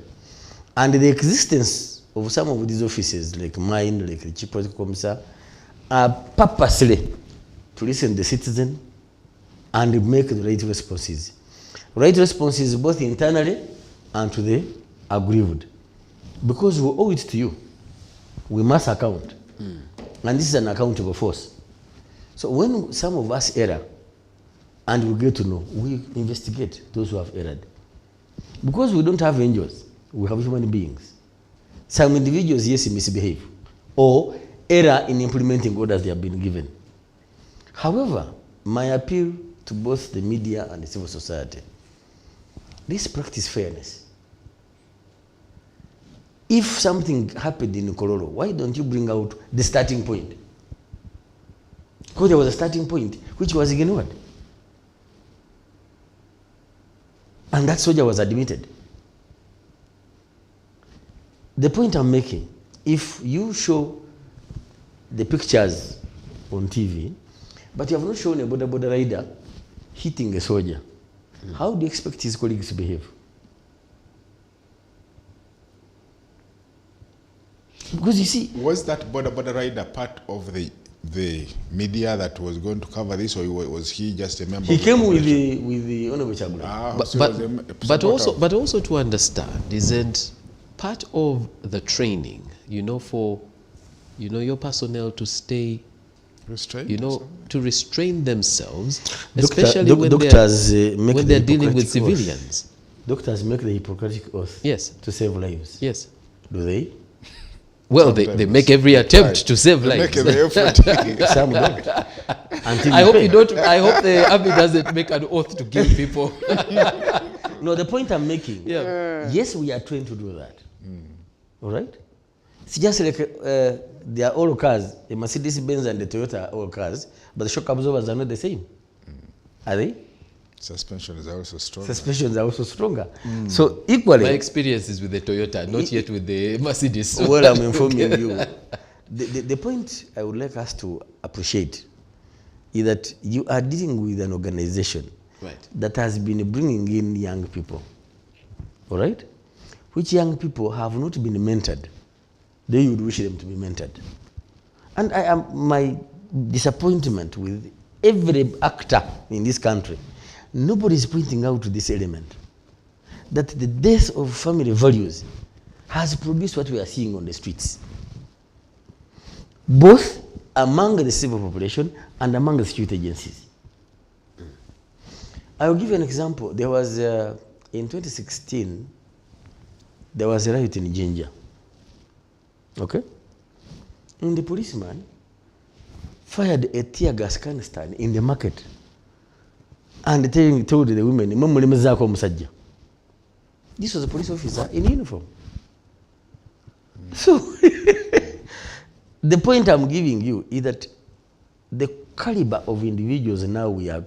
And the existence of some of these offices, like mine, like the Chief Political Commissar, are purposely to listen to the citizen and make the right responses. Right responses both internally and to the aggrieved. Because we owe it to you. We must account. And this is an accountable force. So when some of us err, and we get to know, we investigate those who have erred. Because we don't have angels, we have human beings. Some individuals, yes, misbehave, or error in implementing orders they have been given. However, my appeal to both the media and the civil society, let's practice fairness. If something happened in Kololo, why don't you bring out the starting point? Because there was a starting point which was ignored. And that soldier was admitted. The point I'm making, if you show the pictures on TV, but you have not shown a border rider hitting a soldier, how do you expect his colleagues to behave? Because you see, was that border rider part of the media that was going to cover this, or was he just a member? He came with the Honorable But also to understand, isn't part of the training, for your personnel to stay restrained, to restrain themselves, especially when they're dealing with civilians. Doctors make the Hippocratic oath, yes, to save lives. Yes. Do they? Well, they make every attempt to save lives. Some don't. I hope you don't. I hope the army doesn't make an oath to kill people. No, the point I'm making. Yeah. Yes, we are trained to do that. All right. It's just like they are all cars. The Mercedes-Benz and the Toyota are all cars, but the shock absorbers are not the same. Are they? Suspensions are also stronger. Suspensions are also stronger. So equally, my experience is with the Toyota, not yet with the Mercedes. Well, I'm informing you. The point I would like us to appreciate is that you are dealing with an organization that has been bringing in young people, all right? Which young people have not been mentored. They would wish them to be mentored. And my disappointment with every actor in this country, nobody is pointing out this element, that the death of family values has produced what we are seeing on the streets, both among the civil population and among the security agencies. I will give you an example. There was, in 2016, there was a riot in Jinja. Okay? And the policeman fired a tear gas canister in the market and told the women, this was a police officer in uniform. So, the point I'm giving you is that the caliber of individuals now we are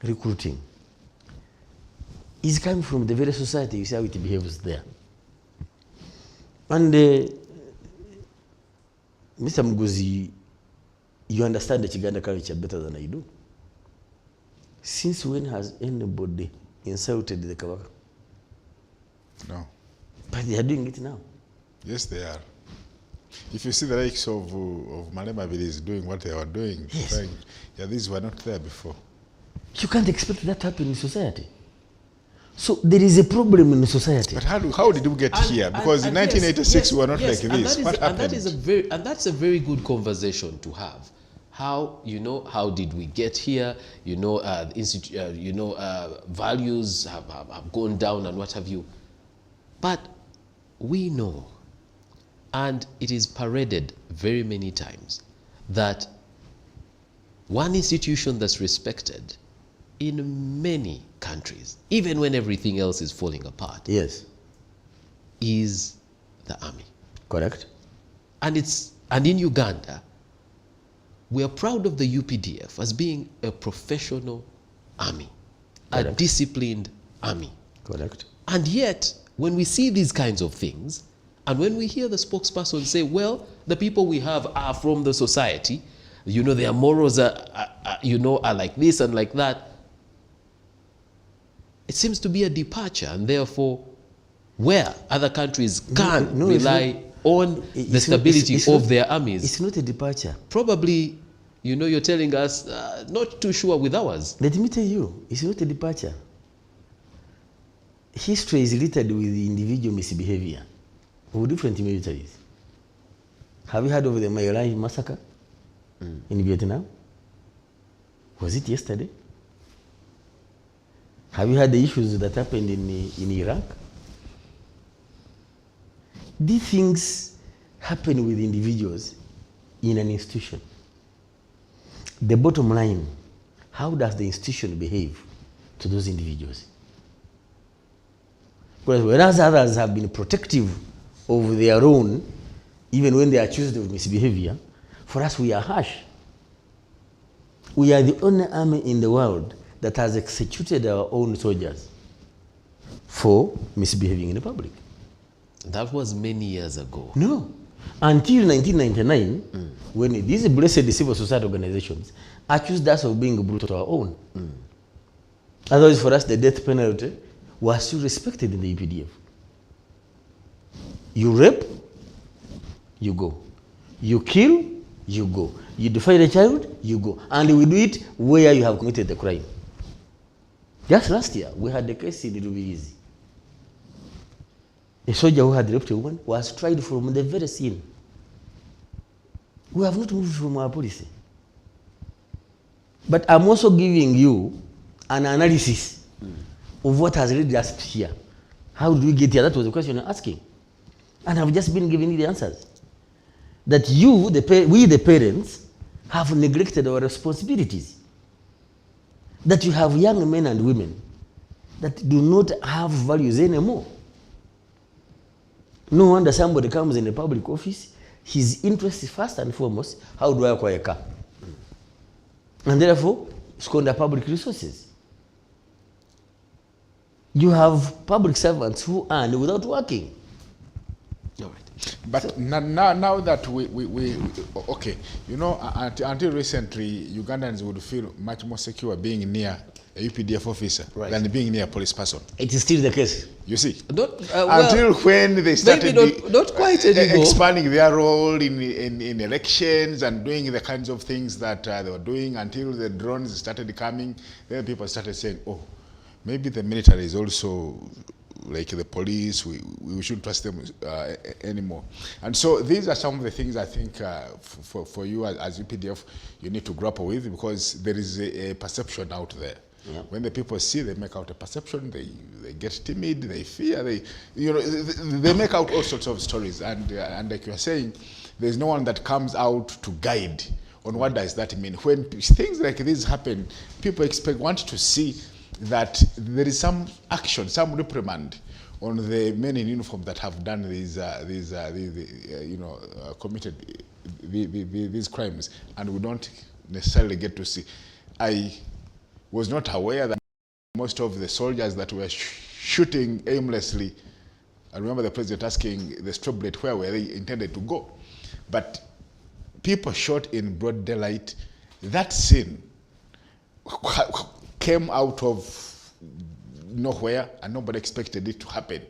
recruiting is coming from the very society. You see how it behaves there. And Mr. Muguzi, you understand the Uganda culture better than I do. Since when has anybody insulted the Kabaka? No. But they are doing it now. Yes, they are. If you see the likes of Malema Village doing what they were doing, yes. These were not there before. You can't expect that to happen in society. So there is a problem in society. But how did we get here? Because in 1986 we were not like this. What happened? And that's a very good conversation to have. How did we get here? Values have gone down and what have you. But we know, and it is paraded very many times, that one institution that's respected in many countries, even when everything else is falling apart, yes, is the army. Correct. And in Uganda, we are proud of the UPDF as being a professional army, correct, a disciplined army. Correct. And yet, when we see these kinds of things, and when we hear the spokesperson say, well, the people we have are from the society, their morals are like this and like that, it seems to be a departure, and therefore, where other countries can rely on the stability of their armies. It's not a departure. Probably, you know, you're telling us not too sure with ours. Let me tell you, it's not a departure. History is littered with individual misbehavior of different militaries. Have you heard of the My Lai massacre in Vietnam? Was it yesterday? Have you heard the issues that happened in Iraq? These things happen with individuals in an institution. The bottom line, how does the institution behave to those individuals? Because whereas others have been protective of their own, even when they are accused of misbehavior, for us we are harsh. We are the only army in the world that has executed our own soldiers for misbehaving in the public. That was many years ago. No. Until 1999, when these blessed civil society organizations accused us of being brutal to our own. Otherwise, for us, the death penalty was still respected in the UPDF. You rape, you go. You kill, you go. You defy the child, you go. And we do it where you have committed the crime. Just last year, we had the case in Rubizi. A soldier who had raped a woman was tried from the very scene. We have not moved from our policy. But I'm also giving you an analysis of what has led us here. How do we get here? That was the question you're asking. And I've just been giving you the answers. That you, we the parents, have neglected our responsibilities. That you have young men and women that do not have values anymore. No wonder somebody comes in a public office, his interest is first and foremost, how do I acquire a car? And therefore, squander public resources. You have public servants who earn without working. All right. But so, now that we okay, you know, until recently, Ugandans would feel much more secure being near a UPDF officer than being near a police person. It is still the case. You see? Well, until when they started not quite anymore. Expanding their role in elections and doing the kinds of things that they were doing, until the drones started coming, then people started saying, oh, maybe the military is also like the police, we shouldn't trust them anymore. And so these are some of the things I think for you as UPDF, you need to grapple with, because there is a perception out there. Yeah. When the people see, they make out a perception, they get timid, they fear, they make out all sorts of stories. And like you are saying, there's no one that comes out to guide on what does that mean. When things like this happen, people want to see that there is some action, some reprimand on the men in uniform that have done committed these crimes, and we don't necessarily get to see. I was not aware that most of the soldiers that were shooting aimlessly, I remember the president asking the strobe light where were they intended to go. But people shot in broad daylight. That scene came out of nowhere, and nobody expected it to happen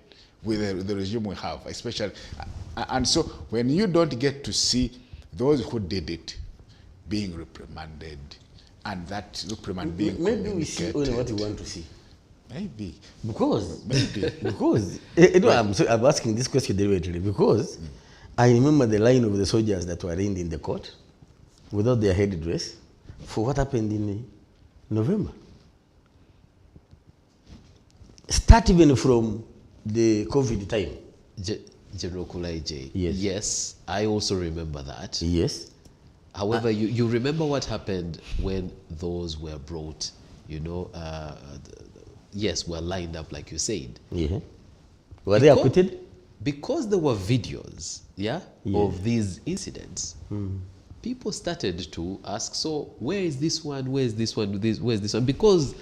with the regime we have, especially. And so when you don't get to see those who did it being reprimanded, and that reprimand being maybe we see only what we want to see. Maybe. Because I'm asking this question deliberately because I remember the line of the soldiers that were arraigned in the court without their headdress for what happened in November. Start even from the COVID time. General Kulaije, yes, I also remember that. Yes. However, you remember what happened when those were brought, yes, were lined up like you said. Yeah. Were they acquitted? Because there were videos, of these incidents. People started to ask, so where is this one? Where is this one? Where is this one? Because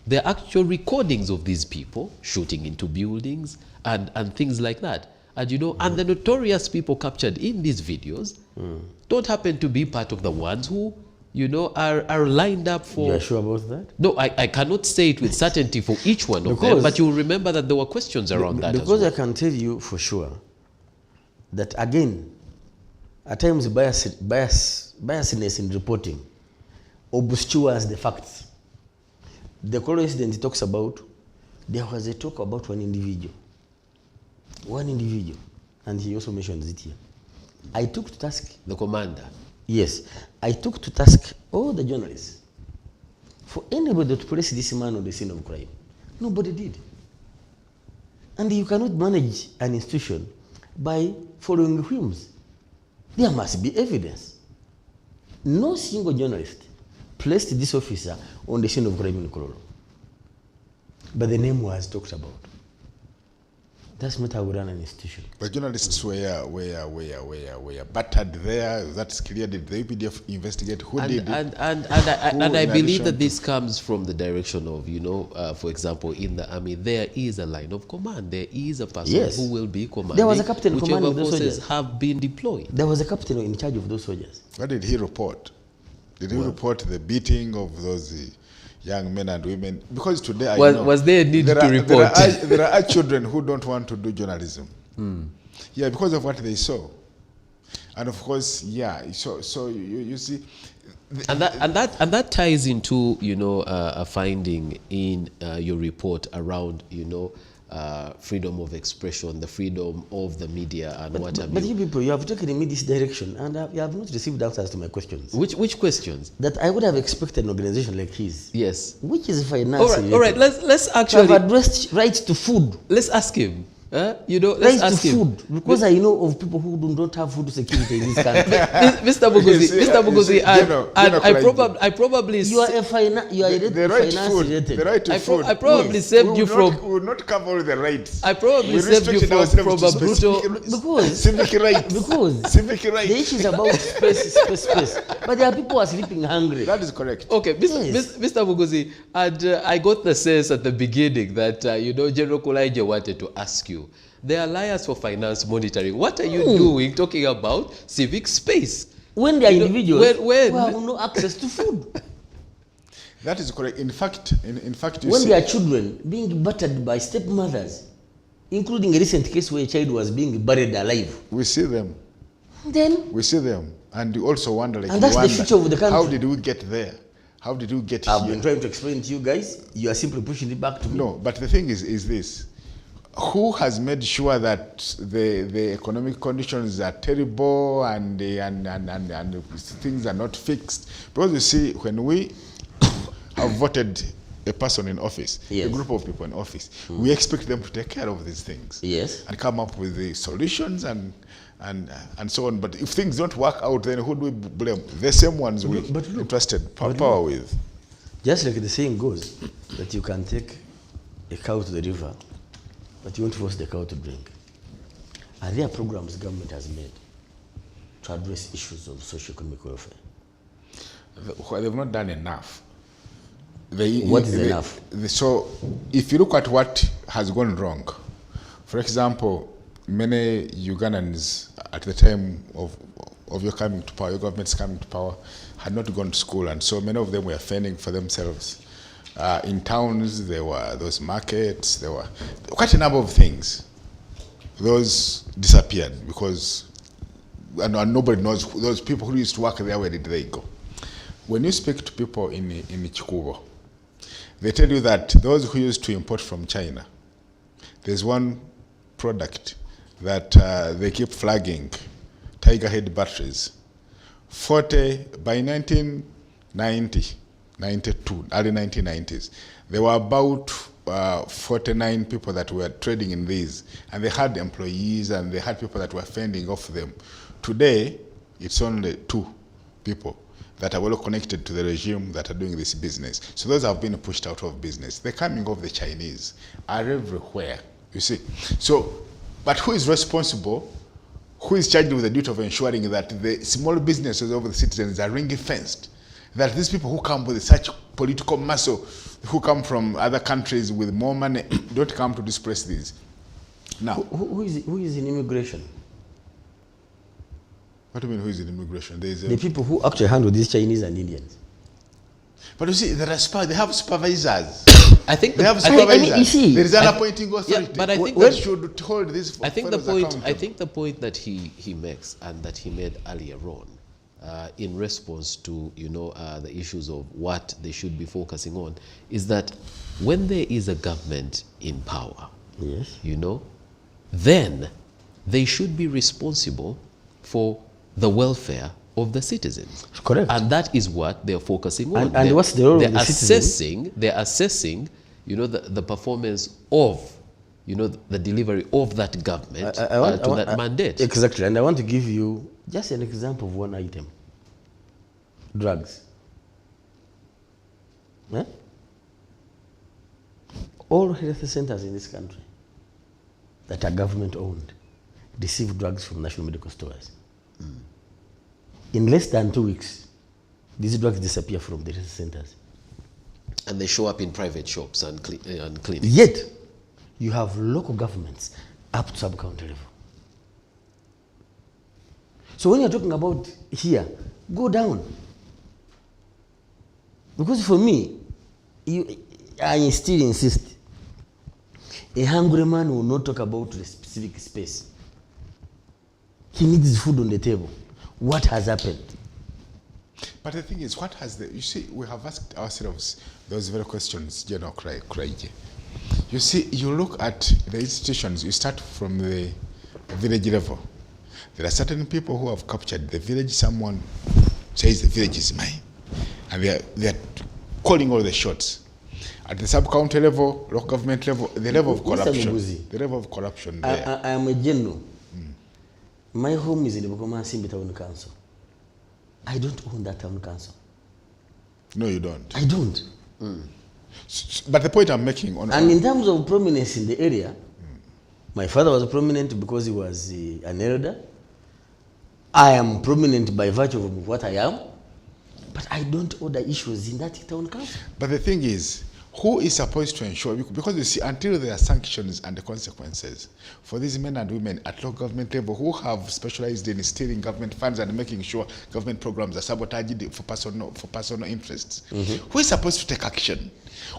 there are actual recordings of these people shooting into buildings and things like that. And and the notorious people captured in these videos don't happen to be part of the ones who, are lined up for... You are sure about that? No, I cannot say it with certainty for each one of them, but you'll remember that there were questions around that because as well. I can tell you for sure that, again, at times biasness in reporting obscures the facts. The Kolo incident talks about, there was a talk about one individual, and he also mentions it here. I took to task... The commander. Yes. I took to task all the journalists for anybody to place this man on the scene of crime. Nobody did. And you cannot manage an institution by following whims. There must be evidence. No single journalist placed this officer on the scene of crime in Kololo. But the name was talked about. That's not how we run an institution. The journalists were battered there. That's clear. Did the UPDF investigate who did it? And I believe that this comes from the direction of, for example, in the army, there is a line of command. There is a person who will be commanding. There was a captain commanding those forces soldiers. Have been deployed. There was a captain in charge of those soldiers. What did he report? Did he report the beating of those young men and women? Because today I know was there a need to report? There are children who don't want to do journalism. Yeah, because of what they saw. And of course, so you see, and that ties into a finding in your report around freedom of expression, the freedom of the media, and what have you. But you people, you have taken me this direction, and you have not received answers to my questions. Which questions? That I would have expected an organization like his. Yes. Which is financing. All right. Let's actually have addressed rights to food. Let's ask him. Let's ask him. Food, because I know of people who do not have food security in this country. Mr. Buguzi, I probably you are the right food. The right to food. I probably saved you from. We will not cover all the rights. I probably saved you from a brutal civic rights. Because civic rights. The issue is about space. But there are people who are sleeping hungry. That is correct. Okay, Mr. Buguzi, and I got the sense at the beginning that General Kulaije wanted to ask you. They are liars for finance monitoring. What are you doing talking about civic space? When they are individuals who have no access to food. That is correct. In fact, when there are children being battered by stepmothers, including a recent case where a child was being buried alive. We see them. Then we see them, and we also wonder, and that's the future of the country. How did we get there? How did we get here? I've been trying to explain to you guys. You are simply pushing it back to me. No, but the thing is this. Who has made sure that the economic conditions are terrible and things are not fixed? Because you see, when we have voted a person in office, a group of people in office, we expect them to take care of these things, and come up with the solutions and so on. But if things don't work out, then who do we blame? The same ones we entrusted power with. Just like the saying goes, that you can take a cow to the river, but you won't force the cow to drink. Are there programs the government has made to address issues of socio-economic welfare? They've not done enough. What is enough? So, if you look at what has gone wrong, for example, many Ugandans at the time of your coming to power, your government's coming to power, had not gone to school, and so many of them were fending for themselves. In towns, there were those markets, there were quite a number of things. Those disappeared because and nobody knows those people who used to work there, where did they go? When you speak to people in Chikubo, they tell you that those who used to import from China, there's one product that they keep flagging, Tiger Head batteries. 40 by 1990. 92, early 1990s. There were about 49 people that were trading in these, and they had employees and they had people that were fending off them. Today, it's only 2 people that are well connected to the regime that are doing this business. So those have been pushed out of business. The coming of the Chinese are everywhere, you see. So, but who is responsible? Who is charged with the duty of ensuring that the small businesses of the citizens are ring-fenced? That these people who come with such political muscle, who come from other countries with more money, don't come to displace these. Now, who is in immigration? What do you mean, who is in immigration? There is The people who actually handle these Chinese and Indians. But you see, there are they have supervisors. I think they have I supervisors. mean, you see, there is an appointing authority. Yeah, but I think that should hold this. I think the point that he makes and that he made earlier on, in response to the issues of what they should be focusing on, is that when there is a government in power, yes, then they should be responsible for the welfare of the citizens. Correct. And that is what they're focusing on. And what's the role of the citizen? They're assessing, the performance of, the delivery of that government to that mandate. Exactly. And I want to give you just an example of one item. Drugs. Eh? All health centers in this country that are government owned receive drugs from national medical stores. In less than 2 weeks, these drugs disappear from the health centers. And they show up in private shops and clinics. Yet, you have local governments up to sub-county level. So when you're talking about here, go down. Because for me, I still insist, a hungry man will not talk about the specific space. He needs food on the table. What has happened? But the thing is, you see, we have asked ourselves those very questions, General Craig. You see, you look at the institutions, you start from the village level. There are certain people who have captured the village. Someone says the village is mine. And they are calling all the shots. At the sub-county level, local government level, the level of corruption there. I am a general. My home is in the Bukoma Simbi Town Council. I don't own that town council. No, you don't. I don't. But the point I'm making and in terms of prominence in the area, my father was prominent because he was an elder. I am prominent by virtue of what I am, but I don't order issues in that town council. But the thing is, who is supposed to ensure, because you see, until there are sanctions and the consequences for these men and women at local government level who have specialized in stealing government funds and making sure government programs are sabotaged for personal interests, who is supposed to take action?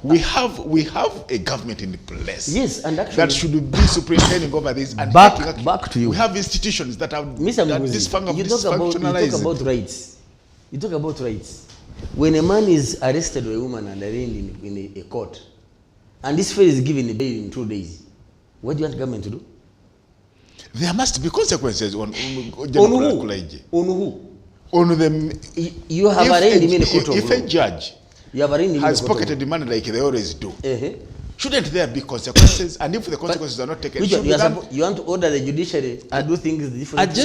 We have a government in place. Yes, and actually that should be superintending over this and back to you. We have institutions that are dysfunctionalized. You talk about rights. You talk about rights. When a man is arrested or a woman and arraigned in a court, and this fellow is given a bail in 2 days, what do you want the government to do? There must be consequences on who? On who? On them. You have arraigned him in a court of law. If a judge has pocketed the money like they always do, shouldn't there be consequences? And if the consequences are not taken, you want to order the judiciary to do things differently?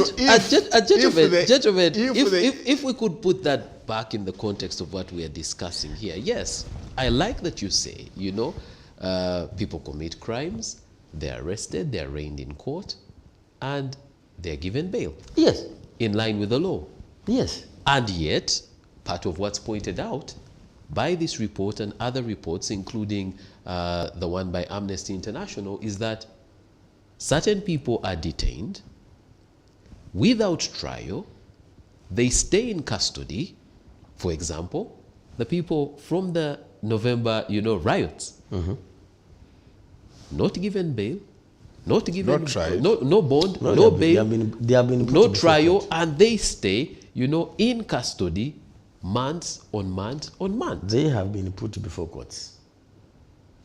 If we could put that back in the context of what we are discussing here, yes, I like that you say, people commit crimes, they're arrested, they're arraigned in court, and they're given bail. Yes. In line with the law. Yes. And yet, part of what's pointed out by this report and other reports, including the one by Amnesty International, is that certain people are detained without trial. They stay in custody. For example, the people from the November, riots, not given bail, not given no bond, no bail, they have been no trial, and they stay, in custody months on months on months. They have been put before courts.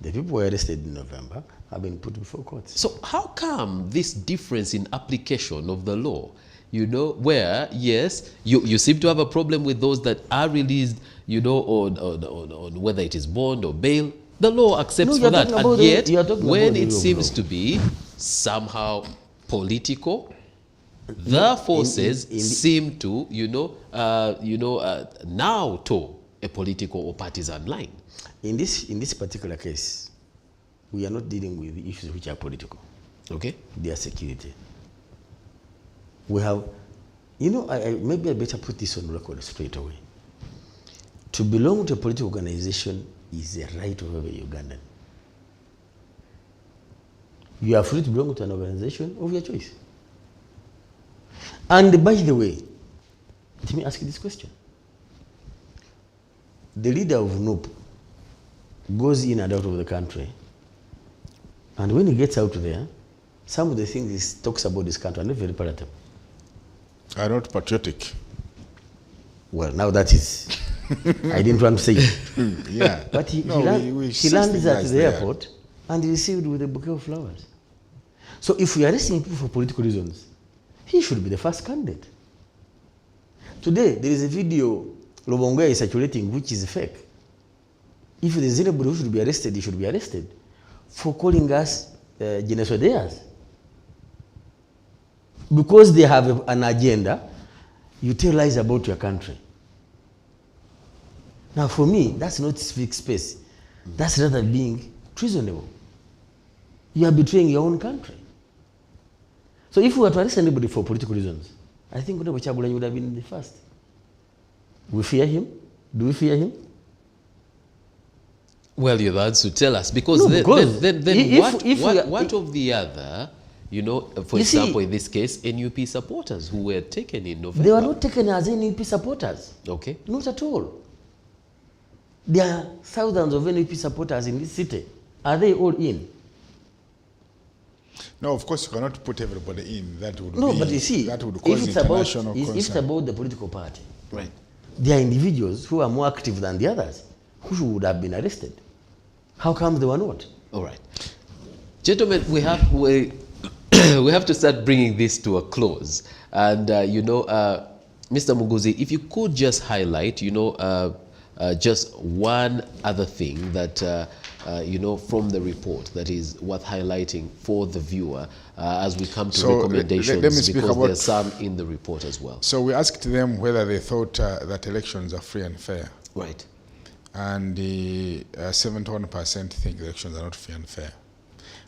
The people who were arrested in November have been put before courts. So how come this difference in application of the law? Where, yes, you seem to have a problem with those that are released, on whether it is bond or bail. The law accepts for that. And yet, when it seems to be somehow political, the forces seem to, now toe a political or partisan line. In this particular case, we are not dealing with the issues which are political. Okay. They are security. We have, maybe I better put this on record straight away. To belong to a political organization is a right of every Ugandan. You are free to belong to an organization of your choice. And by the way, Let me ask you this question. The leader of NUP goes in and out of the country, and when he gets out there, some of the things he talks about this country are not very palatable. Are not patriotic. Well, now that is, I didn't want to say it. Yeah. But he No, he lands at the airport and he received with a bouquet of flowers. So if we are arresting people for political reasons, he should be the first candidate. Today, there is a video Lobonga is circulating which is fake. If there is anybody who should be arrested, he should be arrested for calling us genocidaires. Because they have an agenda, you tell lies about your country. Now for me, that's not civic space. That's rather being treasonable. You are betraying your own country. So if we were to arrest anybody for political reasons, I think Honorable Kyagulanyi would have been the first. We fear him? Do we fear him? Well, you're the ones to tell us, because No, then because what of the other, you know, for example, in this case, NUP supporters who were taken in November? They were not taken as NUP supporters. Okay. Not at all. There are thousands of NUP supporters in this city. Are they all in? No, of course you cannot put everybody in. That would No, be, but you see, that would cause if it's about the political party, right? There are individuals who are more active than the others who would have been arrested. How come they were not? All right, gentlemen, we have to start bringing this to a close. And you know, Mr. Muguzi, if you could just highlight, you know, just one other thing that you know, from the report that is worth highlighting for the viewer as we come to recommendations, because there's some in the report as well. So we asked them whether they thought that elections are free and fair. Right. And 71% think elections are not free and fair.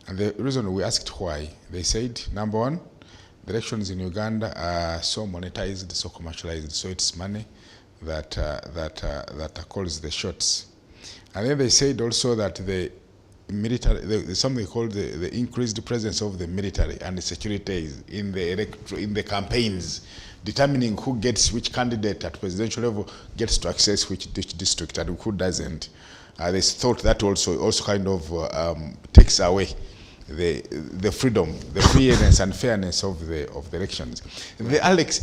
And the reason we asked why, they said, number one, the elections in Uganda are so monetized, so commercialized, so it's money that calls the shots. And then they said also that the military, there's something called the increased presence of the military and the security in the campaigns, determining who gets which candidate at presidential level gets to access which district and who doesn't. They thought that also kind of takes away the freedom, the freeness and fairness of the elections. The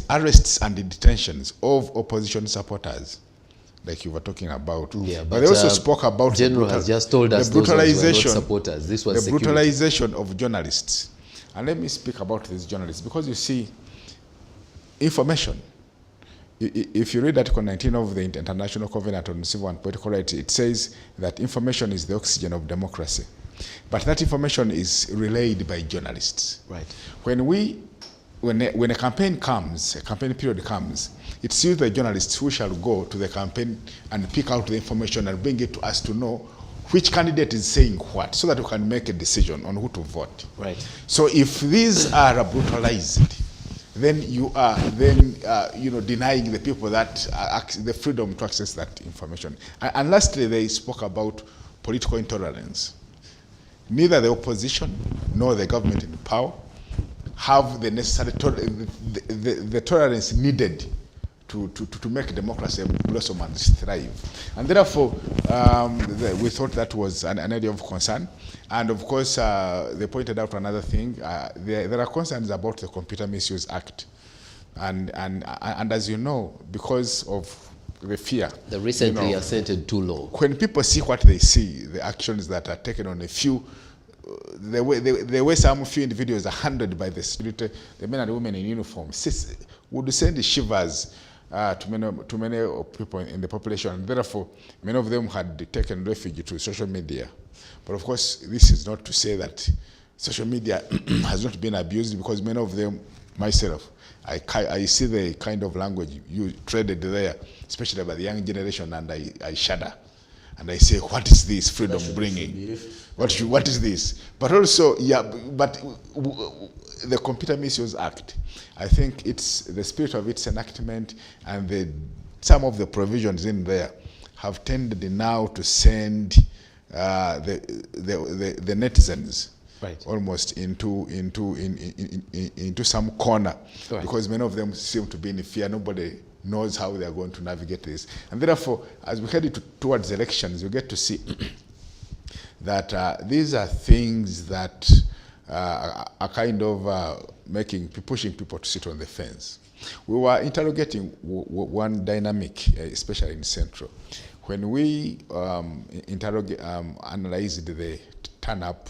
arrests and the detentions of opposition supporters, like you were talking about. Yeah, but they also spoke about General has just told us the brutalization, those were not supporters. This was the brutalization of journalists. And let me speak about these journalists, because you see, information. If you read Article 19 of the International Covenant on Civil and Political Rights, it says that information is the oxygen of democracy. But that information is relayed by journalists. Right. When a campaign comes, a campaign period comes, it's usually the journalists who shall go to the campaign and pick out the information and bring it to us to know which candidate is saying what, so that we can make a decision on who to vote. Right. So if these are brutalized, then you are you know, denying the people that the freedom to access that information. And lastly, they spoke about political intolerance. Neither the opposition nor the government in power have the necessary the tolerance needed to make democracy blossom and thrive. And therefore, we thought that was an area of concern. And of course, they pointed out another thing. There are concerns about the Computer Misuse Act. And as you know, because of the fear. The recently assented too low. When people see what they see, the actions that are taken on a few, the way some few individuals are handled by the security, the men and women in uniform, would send shivers to many people in the population. And therefore, many of them had taken refuge to social media. But of course, this is not to say that social media has not been abused, because many of them, myself, I see the kind of language you traded there, especially by the young generation, and I shudder. And I say, what is this freedom bringing? What is this? But also, yeah, but the Computer Misuse Act, I think it's the spirit of its enactment and some of the provisions in there have tended now to send the netizens almost into some corner, because many of them seem to be in fear. Nobody knows how they are going to navigate this. And therefore, as we head towards elections, we get to see that these are things that are kind of pushing people to sit on the fence. We were interrogating one dynamic, especially in Central. When we analyzed the turn-up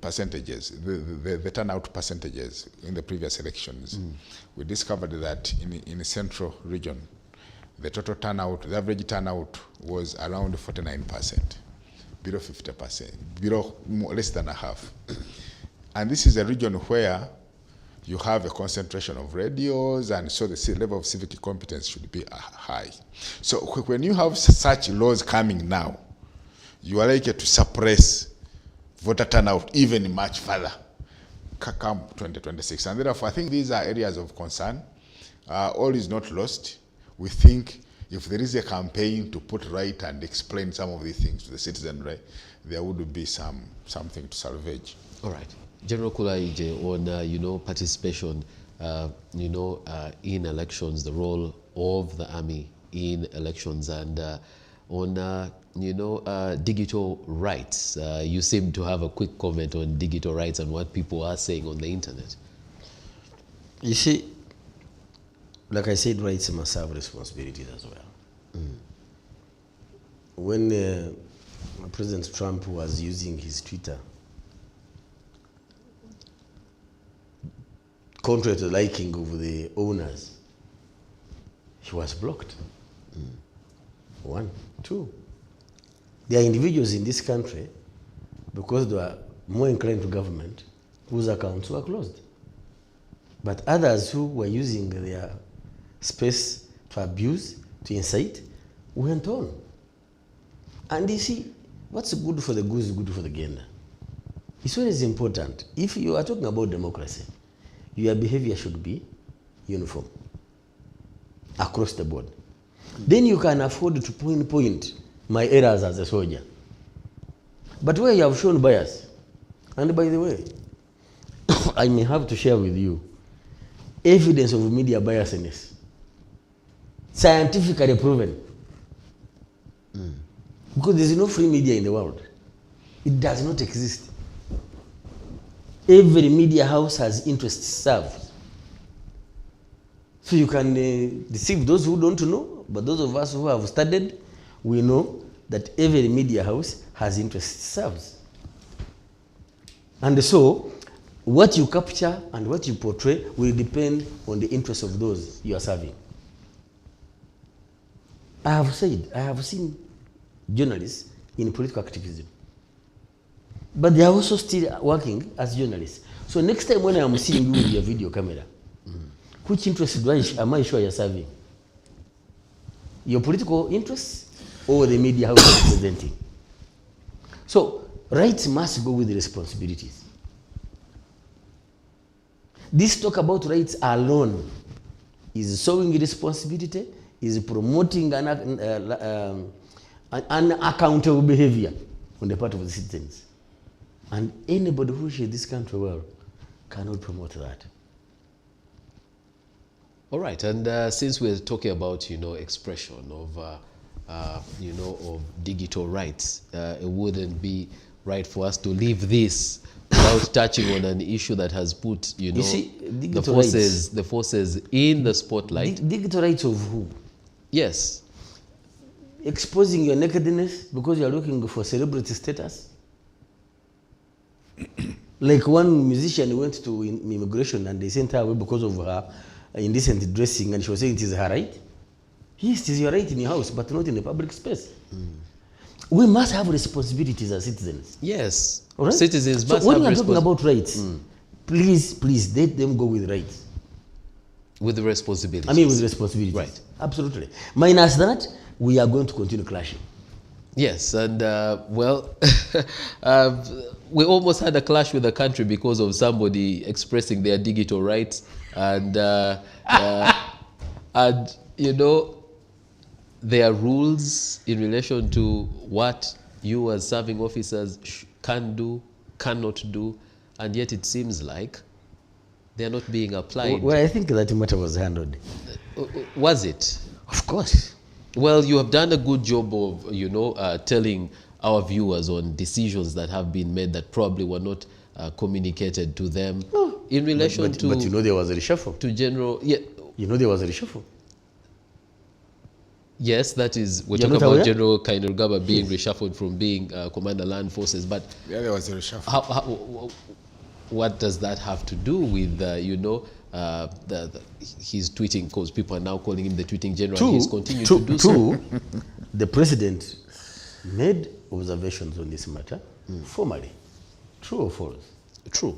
percentages, the turnout percentages in the previous elections, we discovered that in the Central region, the total turnout, the average turnout was around 49%, below 50%, below less than a half. And this is a region where you have a concentration of radios, and so the level of civic competence should be high. So when you have such laws coming now, you are likely to suppress voter turnout even much further come 2026. And therefore, I think these are areas of concern. All is not lost. We think if there is a campaign to put right and explain some of these things to the citizenry, there would be something to salvage. All right. General Kulaije, on participation, in elections, the role of the army in elections, and on digital rights. You seem to have a quick comment on digital rights and what people are saying on the internet. You see, like I said, rights must have responsibilities as well. When President Trump was using his Twitter, contrary to the liking of the owners, he was blocked. 1, 2. There are individuals in this country, because they are more inclined to government, whose accounts were closed. But others who were using their space to abuse, to incite, went on. And you see, what's good for the goose is good for the gander. It's always important. If you are talking about democracy, your behavior should be uniform across the board. Then you can afford to pinpoint my errors as a soldier. But where you have shown bias, and by the way, I may have to share with you evidence of media biasness, scientifically proven. Because there is no free media in the world. It does not exist. Every media house has interests served. So you can deceive those who don't know, but those of us who have studied, we know that every media house has interests served. And so, what you capture and what you portray will depend on the interests of those you are serving. I have seen journalists in political activism, but they are also still working as journalists. So next time when I am seeing you with your video camera, which interest am I sure you're serving? Your political interests or the media house you're representing? So rights must go with the responsibilities. This talk about rights alone is showing responsibility, is promoting an accountable behavior on the part of the citizens. And anybody who shares this country well cannot promote that. All right, and since we're talking about, expression of, of digital rights, it wouldn't be right for us to leave this without touching on an issue that has put, you see, the forces in the spotlight. Digital rights of who? Yes. Exposing your nakedness because you're looking for celebrity status. Like one musician went to immigration and they sent her away because of her indecent dressing, and she was saying it is her right. Yes, it is your right in your house, but not in the public space. We must have responsibilities as citizens. Yes. All right? Citizens must have when you are talking about rights, please let them go with rights. With the responsibilities. I mean with responsibilities. Right. Absolutely. Minus that, we are going to continue clashing. Yes, and we almost had a clash with the country because of somebody expressing their digital rights, and there are rules in relation to what you as serving officers can do, cannot do, and yet it seems like They're not being applied. Well, I think that matter was handled. Was it? Of course. Well, you have done a good job of, telling our viewers on decisions that have been made that probably were not communicated to them in relation to... But there was a reshuffle. To general... Yeah. There was a reshuffle. Yes, that is... We're You're talking not about aware? General Kainerugaba being reshuffled from being Commander Land Forces, but... Yeah, there was a reshuffle. What does that have to do with, his tweeting, because people are now calling him the tweeting general. He's continued to do so. The president made observations on this matter formally. True or false? True.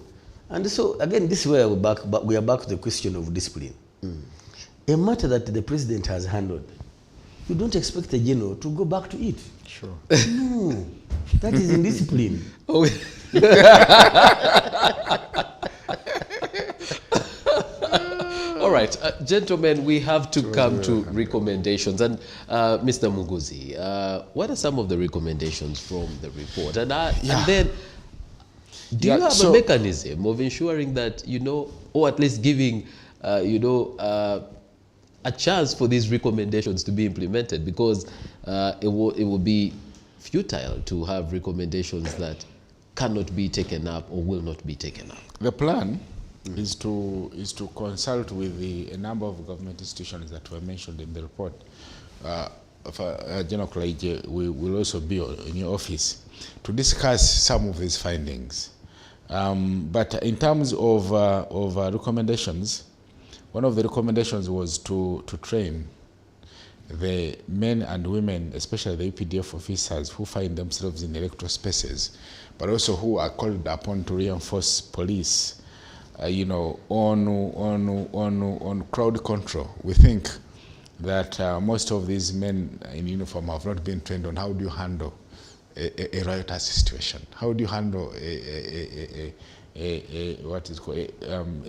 And so, again, this is where we are back to the question of discipline. A matter that the president has handled, you don't expect the general to go back to it. Sure. No, that is indiscipline. Oh. All right, gentlemen, we have to come to recommendations. And Mr. Muguzi, what are some of the recommendations from the report? And then, do you have a mechanism of ensuring that, or at least giving, a chance for these recommendations to be implemented? Because it will be futile to have recommendations that cannot be taken up or will not be taken up. The plan is to consult with a number of government institutions that were mentioned in the report. General Kulaije, we will also be in your office to discuss some of these findings. But in terms of recommendations, one of the recommendations was to train the men and women, especially the UPDF officers who find themselves in electoral spaces, but also who are called upon to reinforce police, on crowd control. We think that most of these men in uniform have not been trained on how do you handle a riotous situation, how do you handle a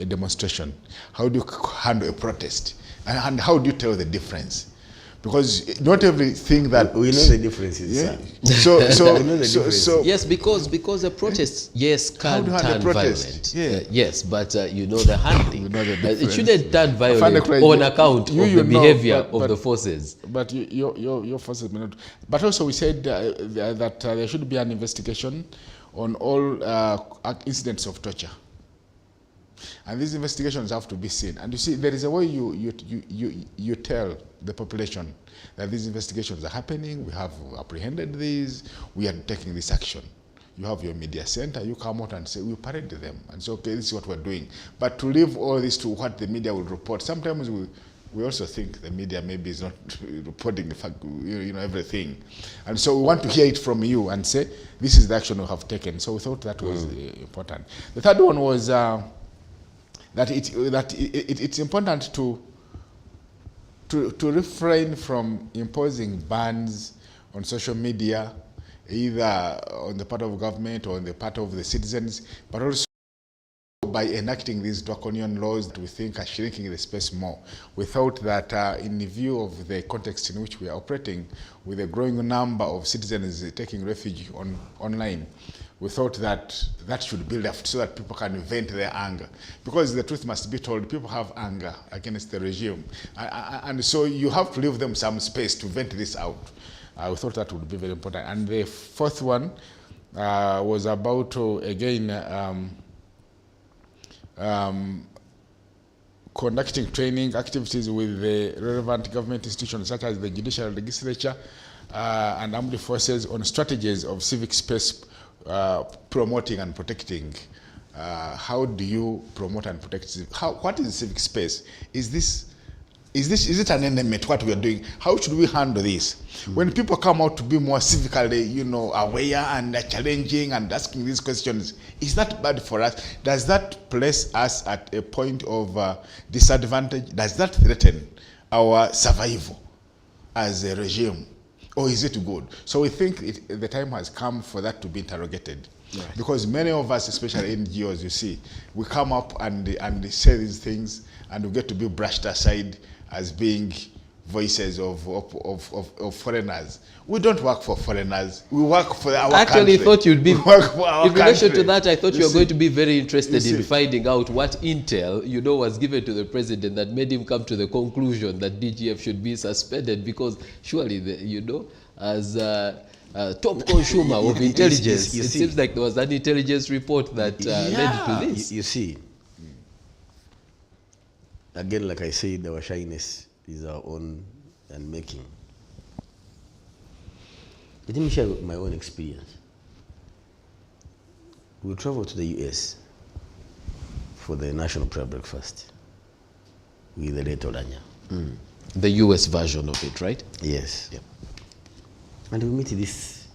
demonstration, how do you handle a protest, and how do you tell the difference? Because not everything that we know the differences. Yeah. So yes, because a protest, yes, can turn violent. Yeah. Yes, but the handling, it shouldn't turn violent Like on account of the behavior of the forces. But your forces may not. But also we said that there should be an investigation on all incidents of torture. And these investigations have to be seen. And you see, there is a way you tell the population that these investigations are happening, we have apprehended these, we are taking this action. You have your media center, you come out and say, we parade them, and say, okay, this is what we're doing. But to leave all this to what the media will report, sometimes we also think the media maybe is not reporting the fact, everything. And so we want to hear it from you and say, this is the action we have taken. So we thought that was important. The third one was that it's important to refrain from imposing bans on social media, either on the part of government or on the part of the citizens, but also by enacting these draconian laws that we think are shrinking the space more. We thought that in view of the context in which we are operating, with a growing number of citizens taking refuge online, we thought that that should build up so that people can vent their anger. Because the truth must be told, people have anger against the regime. And so you have to leave them some space to vent this out. We thought that would be very important. And the fourth one was about, conducting training activities with the relevant government institutions such as the judicial legislature and armed forces on strategies of civic space promoting and protecting. How do you promote and protect? What is civic space? Is it an enemy to what we are doing? How should we handle this? When people come out to be more civically, aware and challenging and asking these questions, is that bad for us? Does that place us at a point of disadvantage? Does that threaten our survival as a regime? Or is it good? So we think the time has come for that to be interrogated. Right. Because many of us, especially NGOs, you see, we come up and say these things and we get to be brushed aside as being voices of foreigners. We don't work for foreigners. We work for our I actually country. thought you'd be, we work for our in relation country. to that, I thought you were going to be very interested You in see. finding out what intel, was given to the president that made him come to the conclusion that DGF should be suspended, because surely, as top consumer of intelligence, you it see. seems like there was an intelligence report that led to this. You see, again, like I said, our shyness is our own and making. Let me share my own experience. We traveled to the US for the national prayer breakfast with the late Olanya. The US version of it, right? Yes. Yeah. And we meet this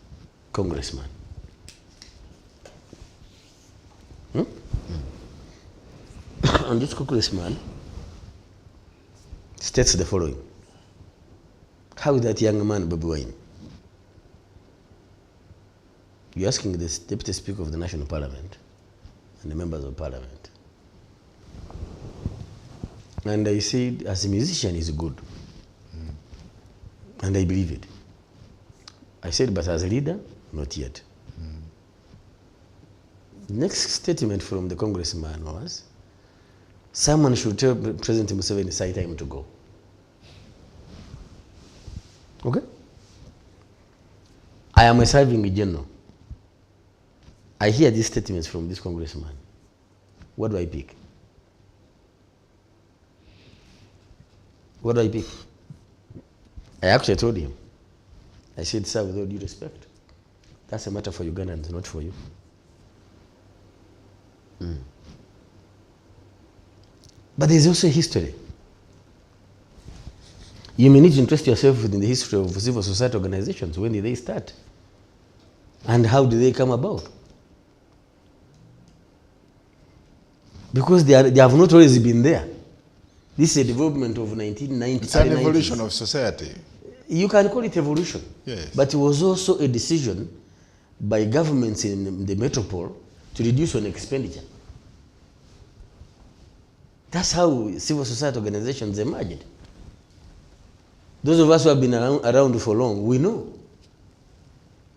congressman. And this congressman states the following. How is that young man Bobi Wine? You're asking the Deputy Speaker of the National Parliament and the members of Parliament. And I said, as a musician, he's good. And I believe it. I said, but as a leader, not yet. The next statement from the congressman was, someone should tell President Museveni it's time to go. Okay? I am a serving general. I hear these statements from this congressman. What do I pick? What do I pick? I actually told him. I said, sir, with all due respect, that's a matter for Ugandans, not for you. But there's also a history. You may need to interest yourself in the history of civil society organizations. When did they start? And how did they come about? Because they have not always been there. This is a development of 1990s. It's an evolution of society. You can call it evolution. Yes. But it was also a decision by governments in the metropole to reduce on expenditure. That's how civil society organizations emerged. Those of us who have been around for long, we know.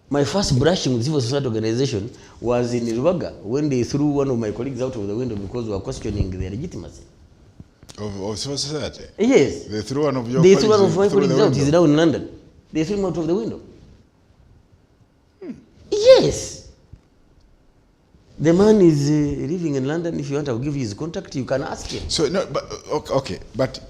My first brushing with civil society organization was in Rubaga when they threw one of my colleagues out of the window because we were questioning their legitimacy. Of civil society? Yes. They threw one of your They colleagues threw one of my through colleagues the out. He's window? down in London. They threw him out of the window. Yes. The man is living in London. If you want, I'll give you his contact. You can ask him. So no, but okay, but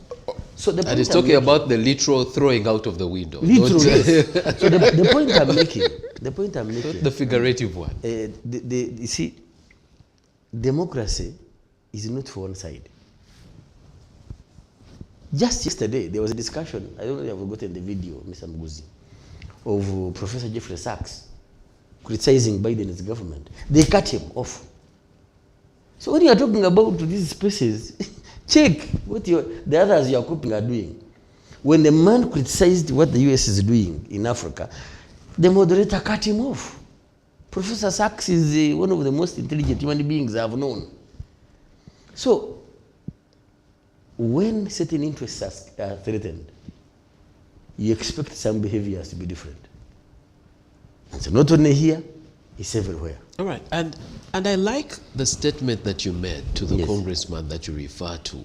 so the and he's talking about the literal throwing out of the window. Literal, Don't- yes. So the point I'm making, Not the figurative one. you see, democracy is not for one side. Just yesterday, there was a discussion, I don't know if you've forgotten the video, Mr. Mguzi, of Professor Jeffrey Sachs criticizing Biden's government. They cut him off. So when you are talking about these spaces, check what the others you are copying are doing. When the man criticized what the US is doing in Africa, the moderator cut him off. Professor Sachs is one of the most intelligent human beings I've known. So, when certain interests are threatened, you expect some behaviors to be different. And so not only here, it's everywhere. All right, and I like the statement that you made to the Yes. congressman that you refer to,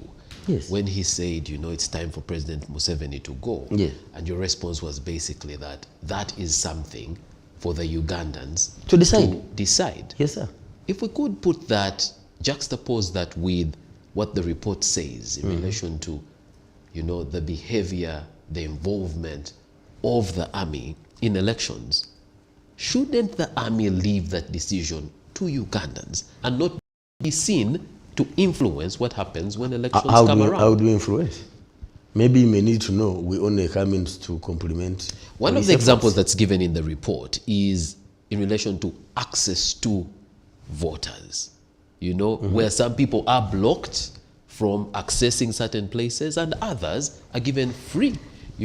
Yes. when he said, it's time for President Museveni to go. Yes. And your response was basically that is something for the Ugandans To decide. Yes, sir. If we could put that, juxtapose that with what the report says in relation to, the behavior, the involvement of the army in elections, shouldn't the army leave that decision to Ugandans and not be seen to influence what happens when elections come around? How do we influence? Maybe you may need to know we only come in to complement. One of police the examples efforts. that's given in the report is in relation to access to voters, where some people are blocked from accessing certain places and others are given free,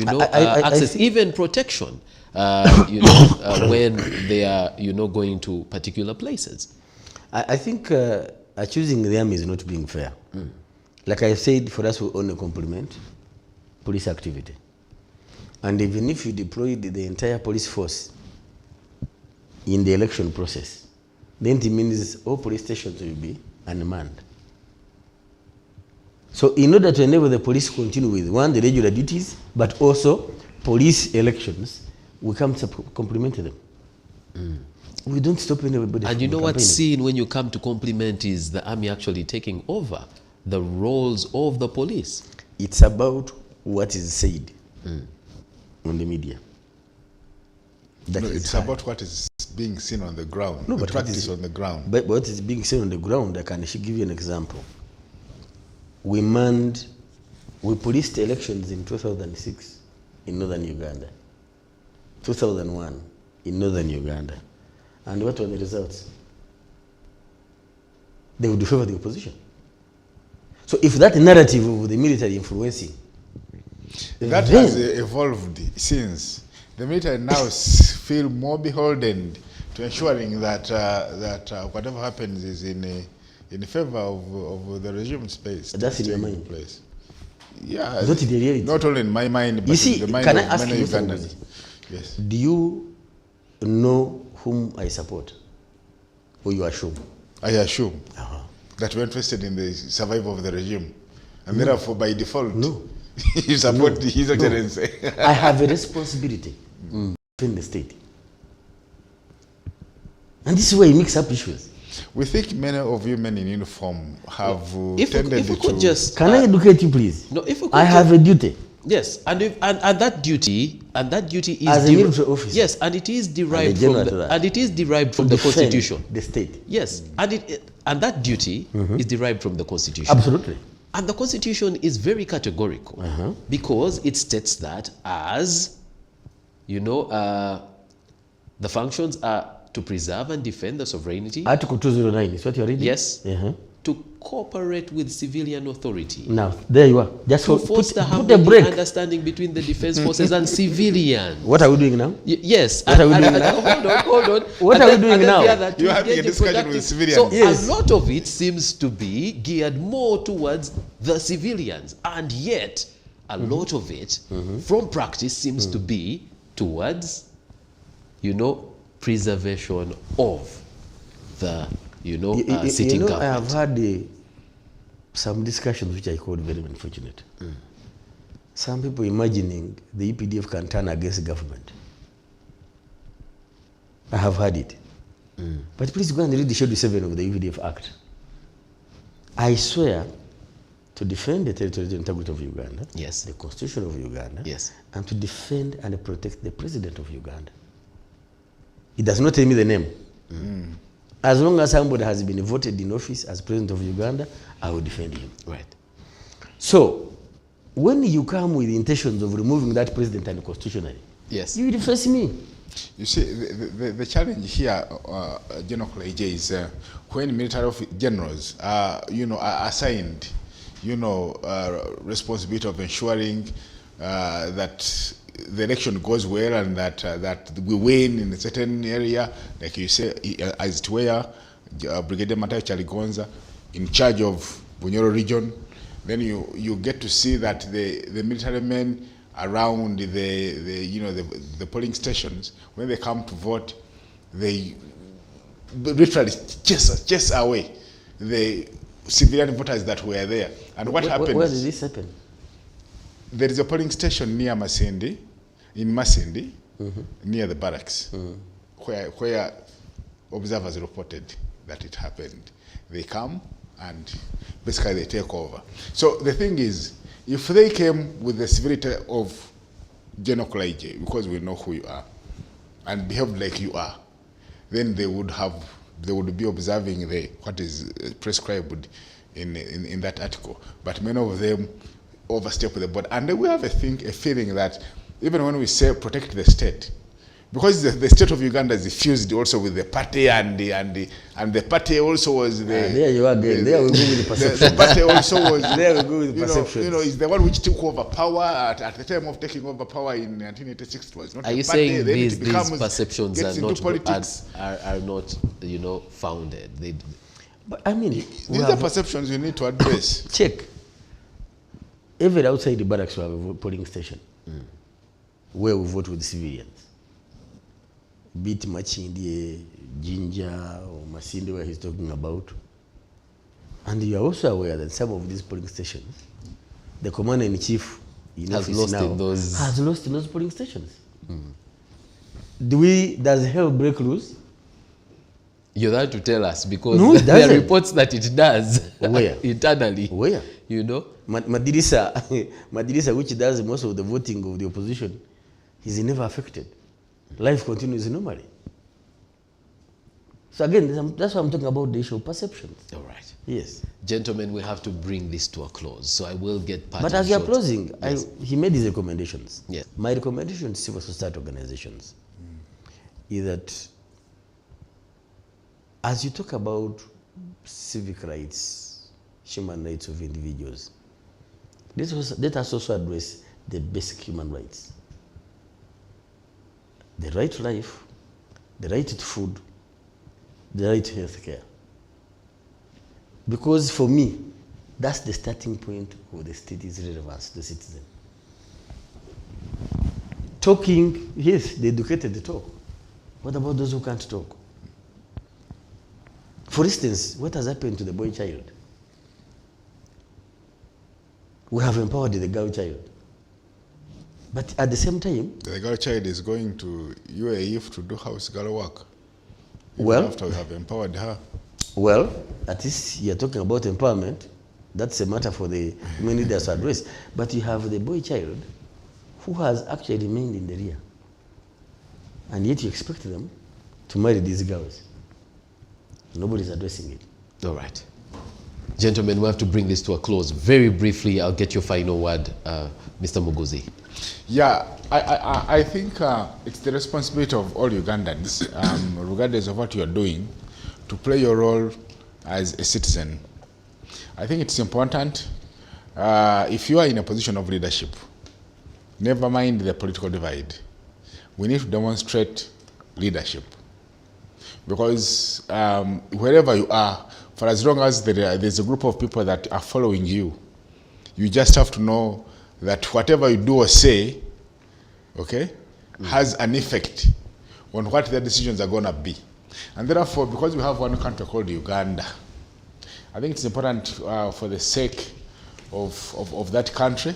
I access, think- even protection, when they are, going to particular places. I think choosing the army is not being fair. Like I said, for us we only complement police activity. And even if you deployed the entire police force in the election process, then it means all police stations will be unmanned. So in order to enable the police to continue with, one, the regular duties, but also police elections, we come to complement them. We don't stop anybody. And you know what's seen when you come to complement is the army actually taking over the roles of the police. It's about what is said on the media. No, it's about what is being seen on the ground. No, the but practice on the ground. But what is being seen on the ground, I can give you an example. We policed elections in 2006 in northern Uganda, 2001 in northern Uganda. And what were the results? They would favor the opposition. So if that narrative of the military influencing, that has evolved since. The military now feel more beholden to ensuring that whatever happens is in favor of the regime space. That's in your mind. Place. Yeah. Not in the reality. Not only in my mind, but you see, in the mind can of I ask many you Ugandans. Yes. Do you know whom I support? Or you assume? I assume that we're interested in the survival of the regime. And therefore, by default, you support His Excellency. I have a responsibility to defend the state. And this is where you mix up issues. We think many of you men in uniform have tended to... Can I educate you, please? No, if we could I have a duty. Yes, and that duty is as a military officer. Yes, and it is derived from the Constitution. The state. Yes, and that duty is derived from the Constitution. Absolutely. And the Constitution is very categorical because it states that as you know, the functions are to preserve and defend the sovereignty. Article 209 is what you're reading? Yes. To cooperate with civilian authority. Now, there you are. Just to foster harmony, understanding between the defense forces and civilians. What are we doing now? Yes. What are we doing now? Hold on. What are we doing now? You're having a discussion with civilians. So a lot of it seems to be geared more towards the civilians, and yet a lot of it, from practice, seems to be towards, you know, preservation of the, sitting government. I have had some discussions which I called very unfortunate. Some people imagining the EPDF can turn against the government. I have heard it. But please go and read the Schedule 7 of the EPDF Act. I swear to defend the territorial integrity of Uganda, yes, the Constitution of Uganda, yes, and to defend and protect the President of Uganda. It does not tell me the name. As long as somebody has been voted in office as President of Uganda, I will defend him. Right. So, when you come with the intentions of removing that president unconstitutionally, yes, you will face me. You see, the challenge here, General Koleje, is when military generals are assigned, responsibility of ensuring that the election goes well and that we win in a certain area, like you say, as it were, Brigadier Matayo Chaligonza in charge of Bunyoro region, then you get to see that the military men around the polling stations, when they come to vote, they literally chase away the civilian voters that were there. And what happens? Where did this happen? There is a polling station near Masindi, near the barracks, where observers reported that it happened. They come and basically they take over. So the thing is, if they came with the civility of General Koleje, because we know who you are, and behaved like you are, then they would be observing what is prescribed in that article. But many of them overstep the border. And we have a feeling that even when we say protect the state, because the state of Uganda is fused also with the party, and the party also was the... there you are again. There we go with the perception. The party also was... there we go with the perception. Is the one which took over power at the time of taking over power in 1986. It was not are you party. saying these perceptions are not founded? But I mean... These are perceptions you need to address. Check. Even outside the barracks we have a polling station. where we vote with civilians. Be it Machindi, Jinja, or Masinde, where he's talking about. And you are also aware that some of these polling stations, the commander-in-chief has lost in those polling stations. Does hell break loose? You're there to tell us, because No, it there are doesn't. reports that it does. Where? Internally. Where? You know? Madirisa, which does most of the voting of the opposition, is never affected. Life continues normally. So again, that's why I'm talking about the issue of perceptions. All right. Yes. Gentlemen, we have to bring this to a close, so I will get part But of as you're short- closing, Yes. he made his recommendations. Yes. My recommendation to civil society organizations is that as you talk about civic rights, human rights of individuals, let us also address the basic human rights. The right to life, the right to food, the right to health care. Because for me, that's the starting point of the state's relevance to the citizen. Talking, yes, the educated talk. What about those who can't talk? For instance, what has happened to the boy child? We have empowered the girl child. But at the same time, The girl child is going to UAE to do house girl work. Even Well- after we have empowered her. well, at least you're talking about empowerment. That's a matter for the women leaders to address. But you have the boy child who has actually remained in the rear. And yet you expect them to marry these girls. Nobody's addressing it. All right. Gentlemen, we have to bring this to a close. Very briefly, I'll get your final word, Mr. Muguzi. Yeah, I think it's the responsibility of all Ugandans, regardless of what you're doing, to play your role as a citizen. I think it's important, if you are in a position of leadership, never mind the political divide. We need to demonstrate leadership. Because wherever you are, for as long as there's a group of people that are following you, you just have to know that whatever you do or say, okay, has an effect on what their decisions are going to be. And therefore, because we have one country called Uganda, I think it's important for the sake of that country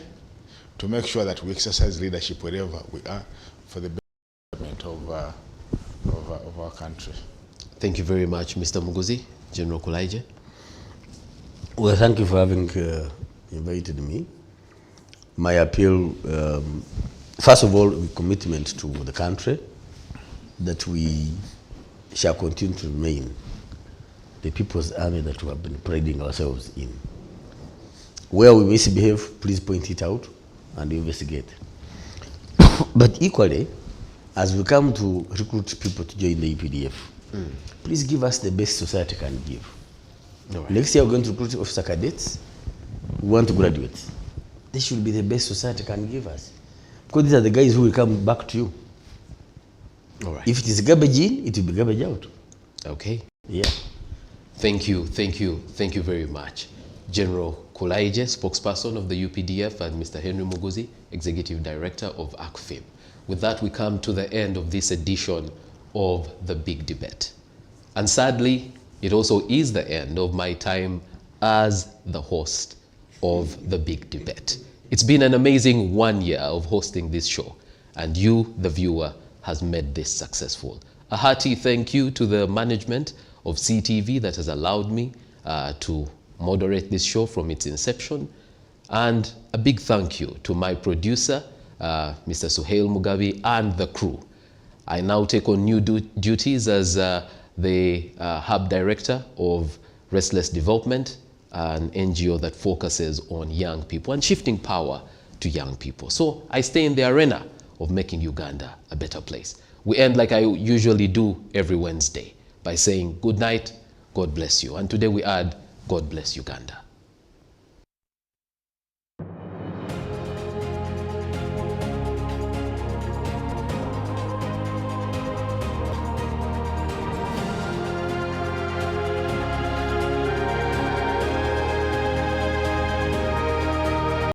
to make sure that we exercise leadership wherever we are for the betterment of our country. Thank you very much, Mr. Muguzi. General Kulaije. Well, thank you for having invited me. My appeal, first of all, commitment to the country that we shall continue to remain the people's army that we have been priding ourselves in. Where we misbehave, please point it out and investigate. But equally, as we come to recruit people to join the UPDF, please give us the best society can give. Right. Next year we're going to recruit officer cadets who want to graduate. This should be the best society can give us. Because these are the guys who will come back to you. All right. If it is garbage in, it will be garbage out. Okay. Yeah. Thank you very much. General Kulaije, spokesperson of the UPDF, and Mr. Henry Muguzi, Executive Director of ACFIM. With that, we come to the end of this edition of The Big Debate. And sadly, it also is the end of my time as the host of The Big Debate. It's been an amazing 1 year of hosting this show, and you, the viewer, has made this successful. A hearty thank you to the management of SEETV that has allowed me to moderate this show from its inception. And a big thank you to my producer, Mr. Suhail Mugabe, and the crew. I now take on new duties as the Hub Director of Restless Development, an NGO that focuses on young people and shifting power to young people. So I stay in the arena of making Uganda a better place. We end like I usually do every Wednesday by saying good night, God bless you. And today we add, God bless Uganda.